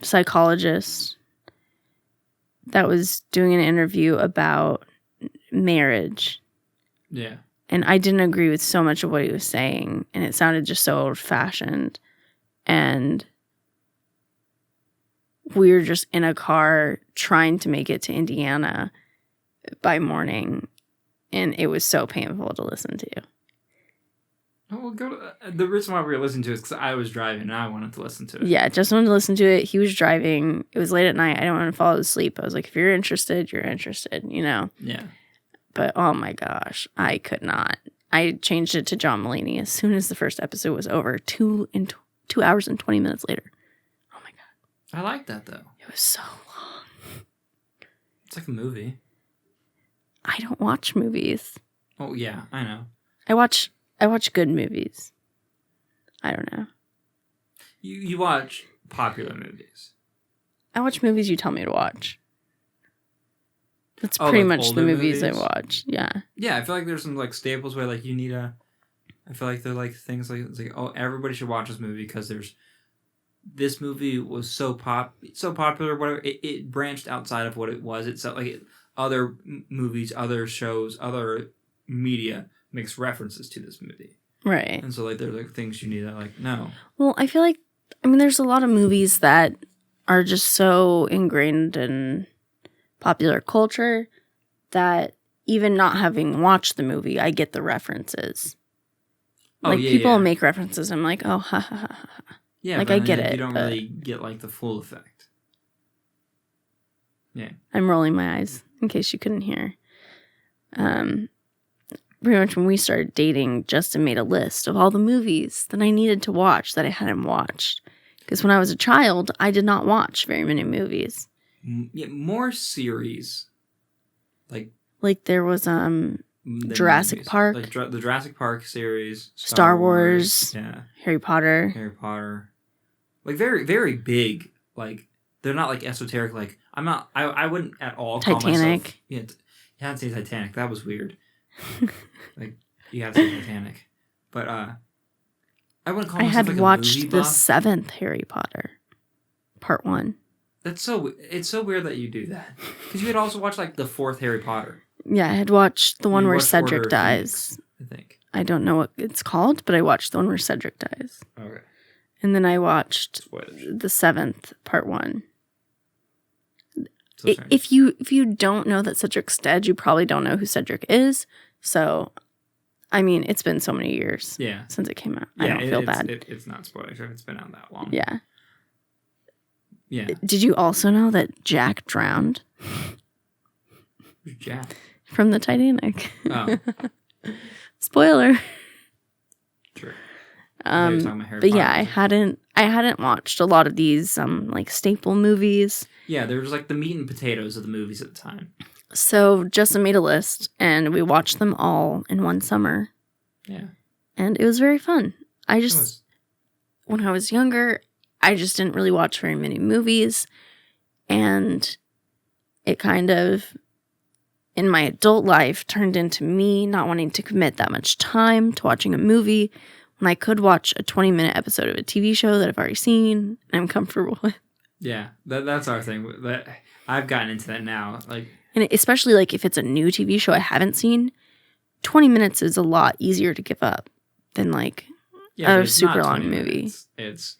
psychologist that was doing an interview about marriage. Yeah. And I didn't agree with so much of what he was saying. And it sounded just so old-fashioned. And we were just in a car trying to make it to Indiana by morning. And it was so painful to listen to. Oh, well, the reason why we were listening to it is because I was driving and I wanted to listen to it. Yeah, just wanted to listen to it. He was driving. It was late at night. I didn't want to fall asleep. I was like, if you're interested, you're interested, you know? Yeah. But oh my gosh, I could not. I changed it to John Mulaney as soon as the first episode was over. 2 hours and 20 minutes later. Oh my God. I like that though. It was so long. It's like a movie. I don't watch movies. Oh yeah, I know. I watch good movies. I don't know. You watch popular movies. I watch movies you tell me to watch. That's pretty like much the movies I movies? watch. Yeah. Yeah, I feel like there's some like staples where like you need a. I feel like they're like things like it's like, oh, everybody should watch this movie because this movie was so popular, whatever. It branched outside of what it was. It's like other movies, other shows, other media makes references to this movie. Right. And so like there's like things you need to like know. Well, I feel like there's a lot of movies that are just so ingrained in popular culture that even not having watched the movie, I get the references. Like people make references. I'm like, oh, ha ha ha ha. Yeah, like I get it. You don't really get like the full effect. Yeah. I'm rolling my eyes in case you couldn't hear. Pretty much when we started dating, Justin made a list of all the movies that I needed to watch that I hadn't watched. Because when I was a child, I did not watch very many movies. Yeah, more series. Like there was Jurassic movies. Park. Like the Jurassic Park series. Star Wars. Yeah. Harry Potter. Like very, very big. Like they're not like esoteric. Like I wouldn't at all call Titanic. myself. Yeah, you had to say Titanic. That was weird. Like you had to say Titanic. But I wouldn't call myself like a movie buff. I had watched the 7th Harry Potter. Part 1. It's so weird that you do that. Because you had also watched like the 4th Harry Potter. Yeah, I had watched the one You where watched Cedric Order of dies. Phoenix, I think. I don't know what it's called, but I watched the one where Cedric dies. Okay. And then I watched Spoilers. the 7th, part 1. So If you don't know that Cedric's dead, you probably don't know who Cedric is. So, I mean, it's been so many years since it came out. I don't feel bad. It's not spoilers if it's been out that long. Yeah. Yeah. Did you also know that Jack drowned? Who's Jack? From the Titanic. Oh. Spoiler. True. But yeah, I hadn't watched a lot of these like staple movies. Yeah, there was like the meat and potatoes of the movies at the time. So Justin made a list, and we watched them all in one summer. Yeah. And it was very fun. When I was younger, I just didn't really watch very many movies. And it kind of, in my adult life, turned into me not wanting to commit that much time to watching a movie when I could watch a 20-minute episode of a TV show that I've already seen and I'm comfortable with. Yeah, that's our thing. I've gotten into that now. Like, and especially like if it's a new TV show I haven't seen, 20 minutes is a lot easier to give up than like a super long movie. It's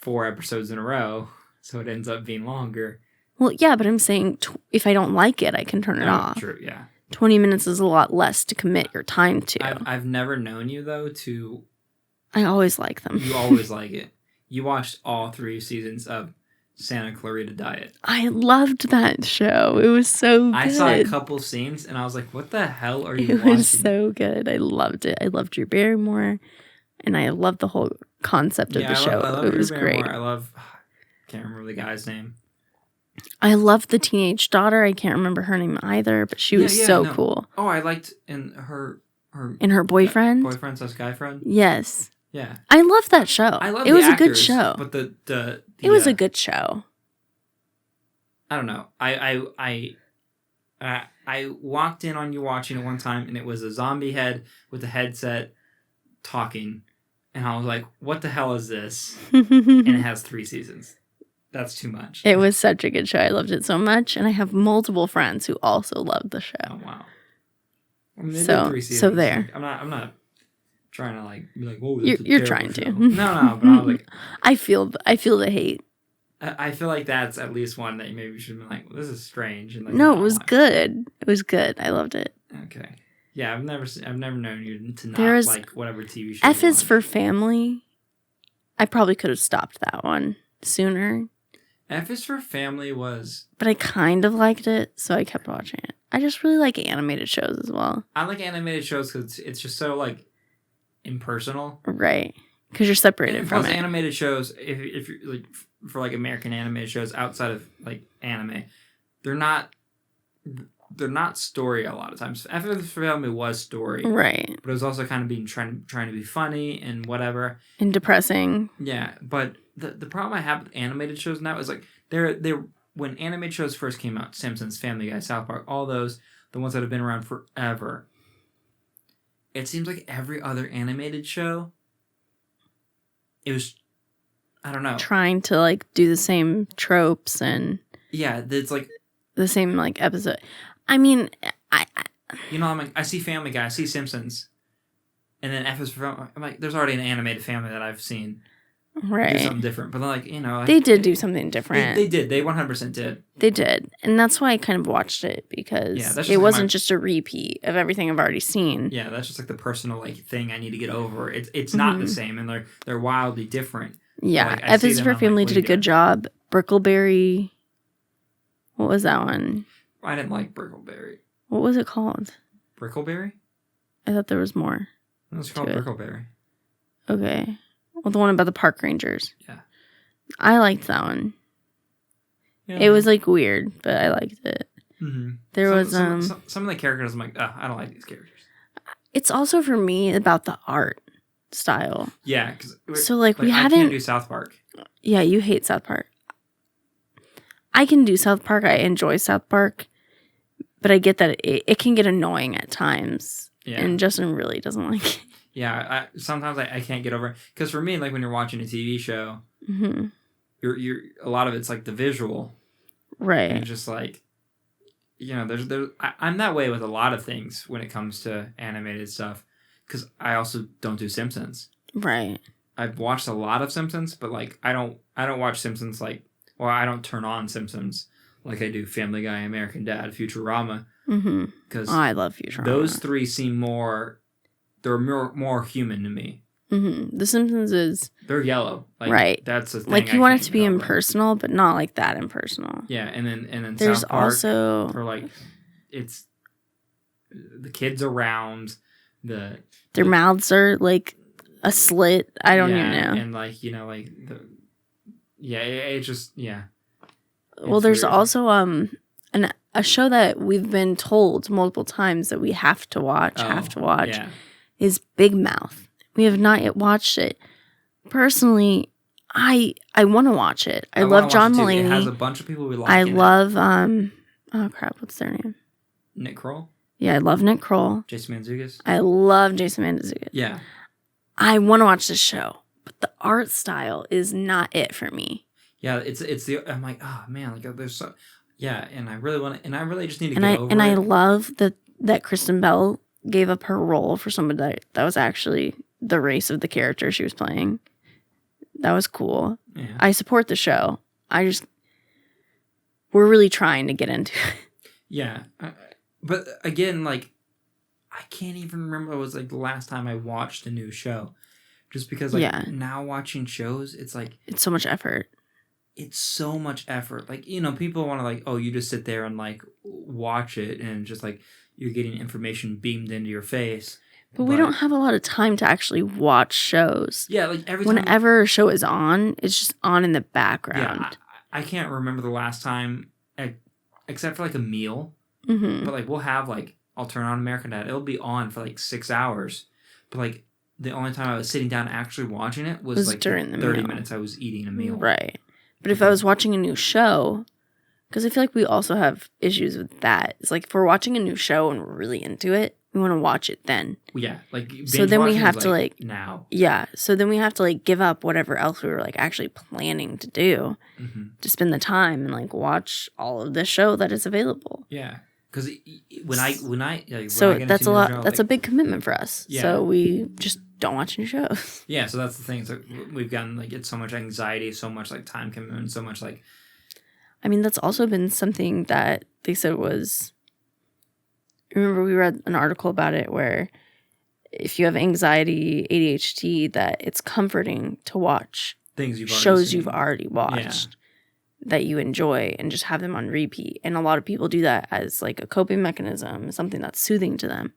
4 episodes in a row, so it ends up being longer. Well, yeah, but I'm saying if I don't like it, I can turn it off. True, yeah. 20 minutes is a lot less to commit your time to. I've never known you, though, to... I always like them. You always like it. You watched all 3 seasons of Santa Clarita Diet. I loved that show. It was so good. I saw a couple scenes, and I was like, what the hell are you watching? It was so good. I loved it. I loved Drew Barrymore, and I loved the whole concept of the show. I love it was Drew great. Barrymore. Can't remember the guy's name. I loved the teenage daughter. I can't remember her name either, but she was cool. Oh, I liked in her boyfriend? Boyfriend slash guy friend? Yes. Yeah. I loved that show. I love it was actors, a good show. But it was a good show. I don't know. I walked in on you watching it one time, and it was a zombie head with a headset talking, and I was like, what the hell is this? And it has 3 seasons. That's too much. It was such a good show. I loved it so much, and I have multiple friends who also loved the show. Oh wow! I mean, so there. Like, I'm not trying to like be like, whoa. You're trying to. No, but I was like, I feel the hate. I feel like that's at least one that maybe should have been like, well, this is strange. And like, no, it was good. It was good. I loved it. Okay. Yeah, I've never known you to not like whatever TV show. F is for Family. I probably could have stopped that one sooner. F is for Family was... But I kind of liked it, so I kept watching it. I just really like animated shows as well. I like animated shows because it's just so, like, impersonal. Right. Because you're separated from it. Plus, animated shows, if you're, like, for, like, American animated shows outside of, like, anime, they're not story a lot of times. F is for Family was story. Right. But it was also kind of trying to be funny and whatever. And depressing. Yeah, but... The problem I have with animated shows now is like they're when animated shows first came out, Simpsons, Family Guy, South Park, all those, the ones that have been around forever. It seems like every other animated show, it was, I don't know, trying to like do the same tropes and it's like the same like episode. I mean, I I'm like I see Family Guy, I see Simpsons, and then F is for Family. I'm like, there's already an animated Family that I've seen. Right. Do something different. But, like, they did do something different. They did. They 100% did. They did. And that's why I kind of watched it, because it wasn't just a repeat of everything I've already seen. Yeah, that's just, like, the personal, like, thing I need to get over. It's not the same, and they're wildly different. Yeah. Like, F is for Family did a good job. Brickleberry. What was that one? I didn't like Brickleberry. What was it called? Brickleberry? I thought there was more. It was called Brickleberry. Okay. Well, the one about the park rangers. Yeah. I liked that one. Yeah. It was, like, weird, but I liked it. Mm-hmm. There was... Some of the characters, I'm like, I don't like these characters. It's also, for me, about the art style. Yeah. Cause so, like we haven't... I can't do South Park. Yeah, you hate South Park. I can do South Park. I enjoy South Park. But I get that it can get annoying at times. Yeah. And Justin really doesn't like it. Yeah, sometimes I can't get over it. Because for me, like, when you're watching a TV show, you're a lot of it's, like, the visual. Right. And just, like, I'm that way with a lot of things when it comes to animated stuff, because I also don't do Simpsons. Right. I've watched a lot of Simpsons, but like I don't watch Simpsons I don't turn on Simpsons like I do Family Guy, American Dad, Futurama. Mm-hmm. Because I love Futurama. Those three seem they're more human to me. Mm-hmm. The Simpsons they're yellow. Right. That's the thing. Like you want it to be impersonal, but not like that impersonal. Yeah, and then there's South Park, also or like it's the kids around their mouths are like a slit. I don't even know. And it's just Well, there's weird. Also a show that we've been told multiple times that we have to watch. Is Big Mouth. We have not yet watched it. Personally, I want to watch it. I love John Mulaney. It has a bunch of people we like. I love oh crap, what's their name? Nick Kroll. Yeah, I love Nick Kroll. Jason Mantzoukas. I love Jason Mantzoukas. Yeah. I want to watch this show, but the art style is not it for me. Yeah, I'm like, oh man, like there's so and I really want to, and I really just need to get over it. And I love that Kristen Bell gave up her role for somebody that was actually the race of the character she was playing. That was cool. Yeah. I support the show. We're really trying to get into it. Yeah. But again, like, I can't even remember it was like the last time I watched a new show. Just because now watching shows, it's like... It's so much effort. It's so much effort. Like, people want to like, oh, you just sit there and like watch it and just like you're getting information beamed into your face. But we don't have a lot of time to actually watch shows. Yeah, like whenever a show is on, it's just on in the background. Yeah, I can't remember the last time, except for like a meal. Mm-hmm. But like we'll have like, I'll turn on American Dad. It'll be on for like 6 hours. But like the only time I was sitting down actually watching it was like during the 30 meal. minutes I was eating a meal. Right. But if I was watching a new show, because I feel like we also have issues with that. It's like if we're watching a new show and we're really into it, we want to watch it then. Yeah, like so then we have to like now. Yeah, so then we have to like give up whatever else we were like actually planning to do to spend the time and like watch all of the show that is available. Yeah, because when I that's a lot. That's a big commitment for us. Yeah. So we just don't watch new shows. Yeah, so that's the thing. So we've gotten like it's so much anxiety, so much like time commitment, so much like. I mean, that's also been something that they said was. Remember, we read an article about it where if you have anxiety, ADHD, that it's comforting to watch shows you've already watched that you enjoy and just have them on repeat. And a lot of people do that as like a coping mechanism, something that's soothing to them.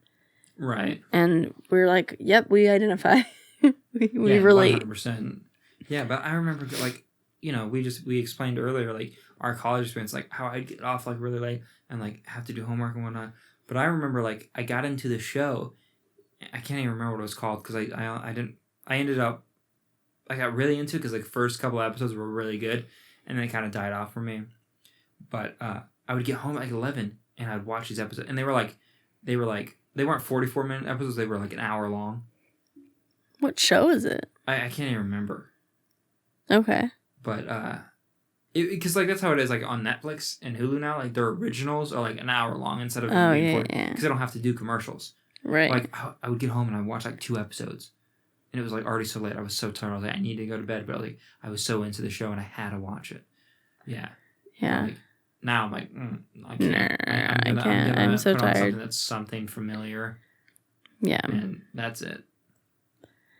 Right. And we're like, yep, we identify. we relate. 100%. Yeah, but I remember like, we explained earlier like our college experience, like how I'd get off like really late and like have to do homework and whatnot. But I remember, like, I got into the show. I can't even remember what it was called because I ended up, I got really into it because, like, the first couple episodes were really good and then it kind of died off for me. But I would get home at, like, 11 and I'd watch these episodes. And they weren't 44-minute episodes. They were, like, an hour long. What show is it? I can't even remember. Okay. But, because like that's how it is like on Netflix and Hulu now, like their originals are like an hour long instead of because they don't have to do commercials. Right. Like I would get home and I'd watch like 2 episodes, and it was like already so late. I was so tired. I was like, I need to go to bed, but like I was so into the show and I had to watch it. Yeah. Yeah. Like, now I'm like, I can't. I can't. I'm so tired. Something that's something familiar. Yeah. And that's it.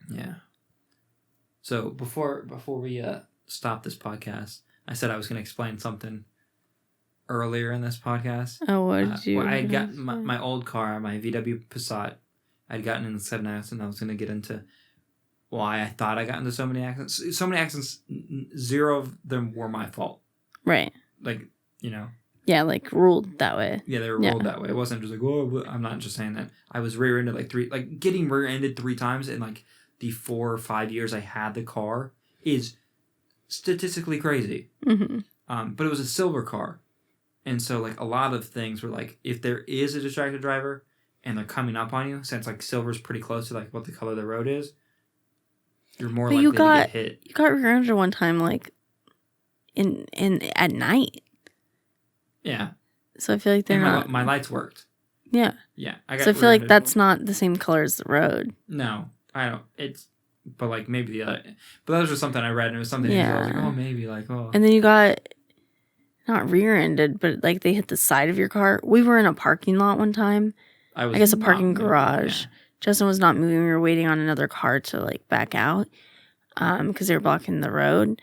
Yeah. So before we stop this podcast. I said I was going to explain something earlier in this podcast. Oh, what did you? I had gotten my old car, my VW Passat. I'd gotten in 7 accidents, and I was going to get into why I thought I got into so many accidents. So many accidents, 0 of them were my fault. Right. Like, Yeah, like ruled that way. Yeah, they were ruled that way. It wasn't just like, oh, I'm not just saying that. I was rear-ended getting rear-ended 3 times in like the 4 or 5 years I had the car is statistically crazy. Mm-hmm. But it was a silver car. And so like a lot of things were like, if there is a distracted driver and they're coming up on you, since like silver's pretty close to like what the color of the road is, you're more likely to get hit. You got rear-ended one time like in at night. Yeah. So I feel like they're not. My lights worked. Yeah. Yeah. So I feel like that's not the same color as the road. No, I don't. But like maybe the other. But that was just something I read, and it was something I was like, oh, maybe like, oh. And then you got not rear-ended, but like they hit the side of your car. We were in a parking lot one time. I guess a parking garage. Yeah. Justin was not moving. We were waiting on another car to like back out because they were blocking the road.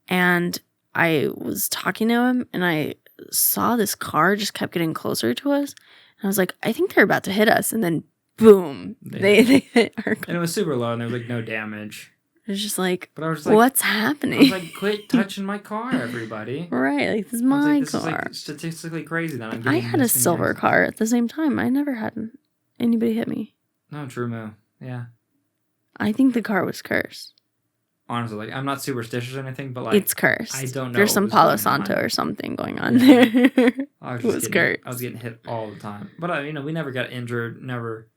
And I was talking to him, and I saw this car just kept getting closer to us. And I was like, I think they're about to hit us. And then, boom, they hit our car. And it was super low, and there was like no damage. It was just like, but I was like, what's happening? I was like, quit touching my car, everybody. Right, like, this is my this car. Is like statistically crazy that I'm getting. I had a silver car at the same time. I never had anybody hit me. No, true, Mo. Yeah. I think the car was cursed. Honestly, like, I'm not superstitious or anything, but like, it's cursed. I don't know. There's some Palo Santo or something going on there. I was getting hit all the time, but we never got injured. Never.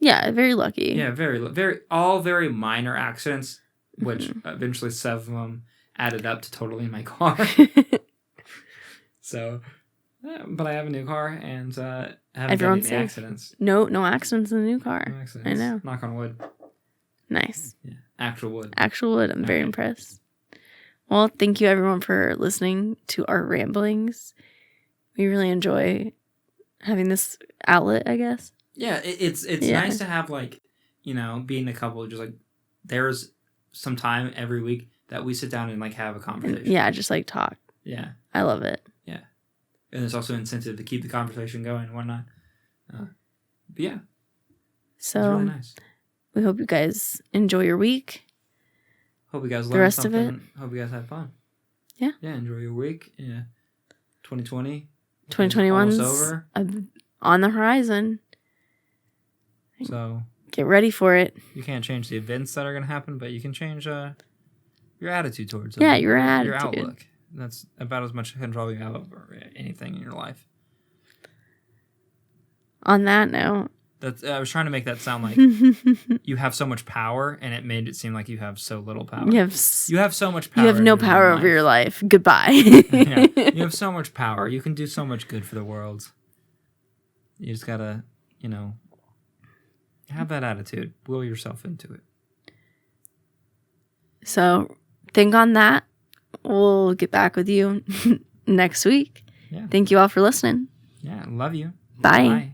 Yeah, very lucky. Yeah, all very minor accidents, which eventually 7 of them added up to totaling my car. So, but I have a new car and haven't had any accidents. No accidents in the new car. No accidents. I know. Knock on wood. Nice. Yeah, actual wood. Actual wood. I'm very impressed. Well, thank you everyone for listening to our ramblings. We really enjoy having this outlet, I guess. Yeah, it's nice to have, like, being a couple, just like there's some time every week that we sit down and like have a conversation. Yeah, just like talk. Yeah. I love it. Yeah. And there's also incentive to keep the conversation going and whatnot. But yeah. So it's really nice. We hope you guys enjoy your week. Hope you guys learned something. Hope you guys had fun. Yeah. Yeah, enjoy your week. Yeah. 2020. 2021's over. On the horizon. So get ready for it. You can't change the events that are going to happen, but you can change your attitude towards it. Yeah, your attitude. Your outlook. That's about as much control you have over anything in your life. On that note. I was trying to make that sound like you have so much power, and it made it seem like you have so little power. You have so much power. You have no power over your life. Goodbye. Yeah, you have so much power. You can do so much good for the world. You just gotta, have that attitude. Will yourself into it. So, think on that. We'll get back with you next week. Yeah. Thank you all for listening. Yeah, love you. Bye. Bye.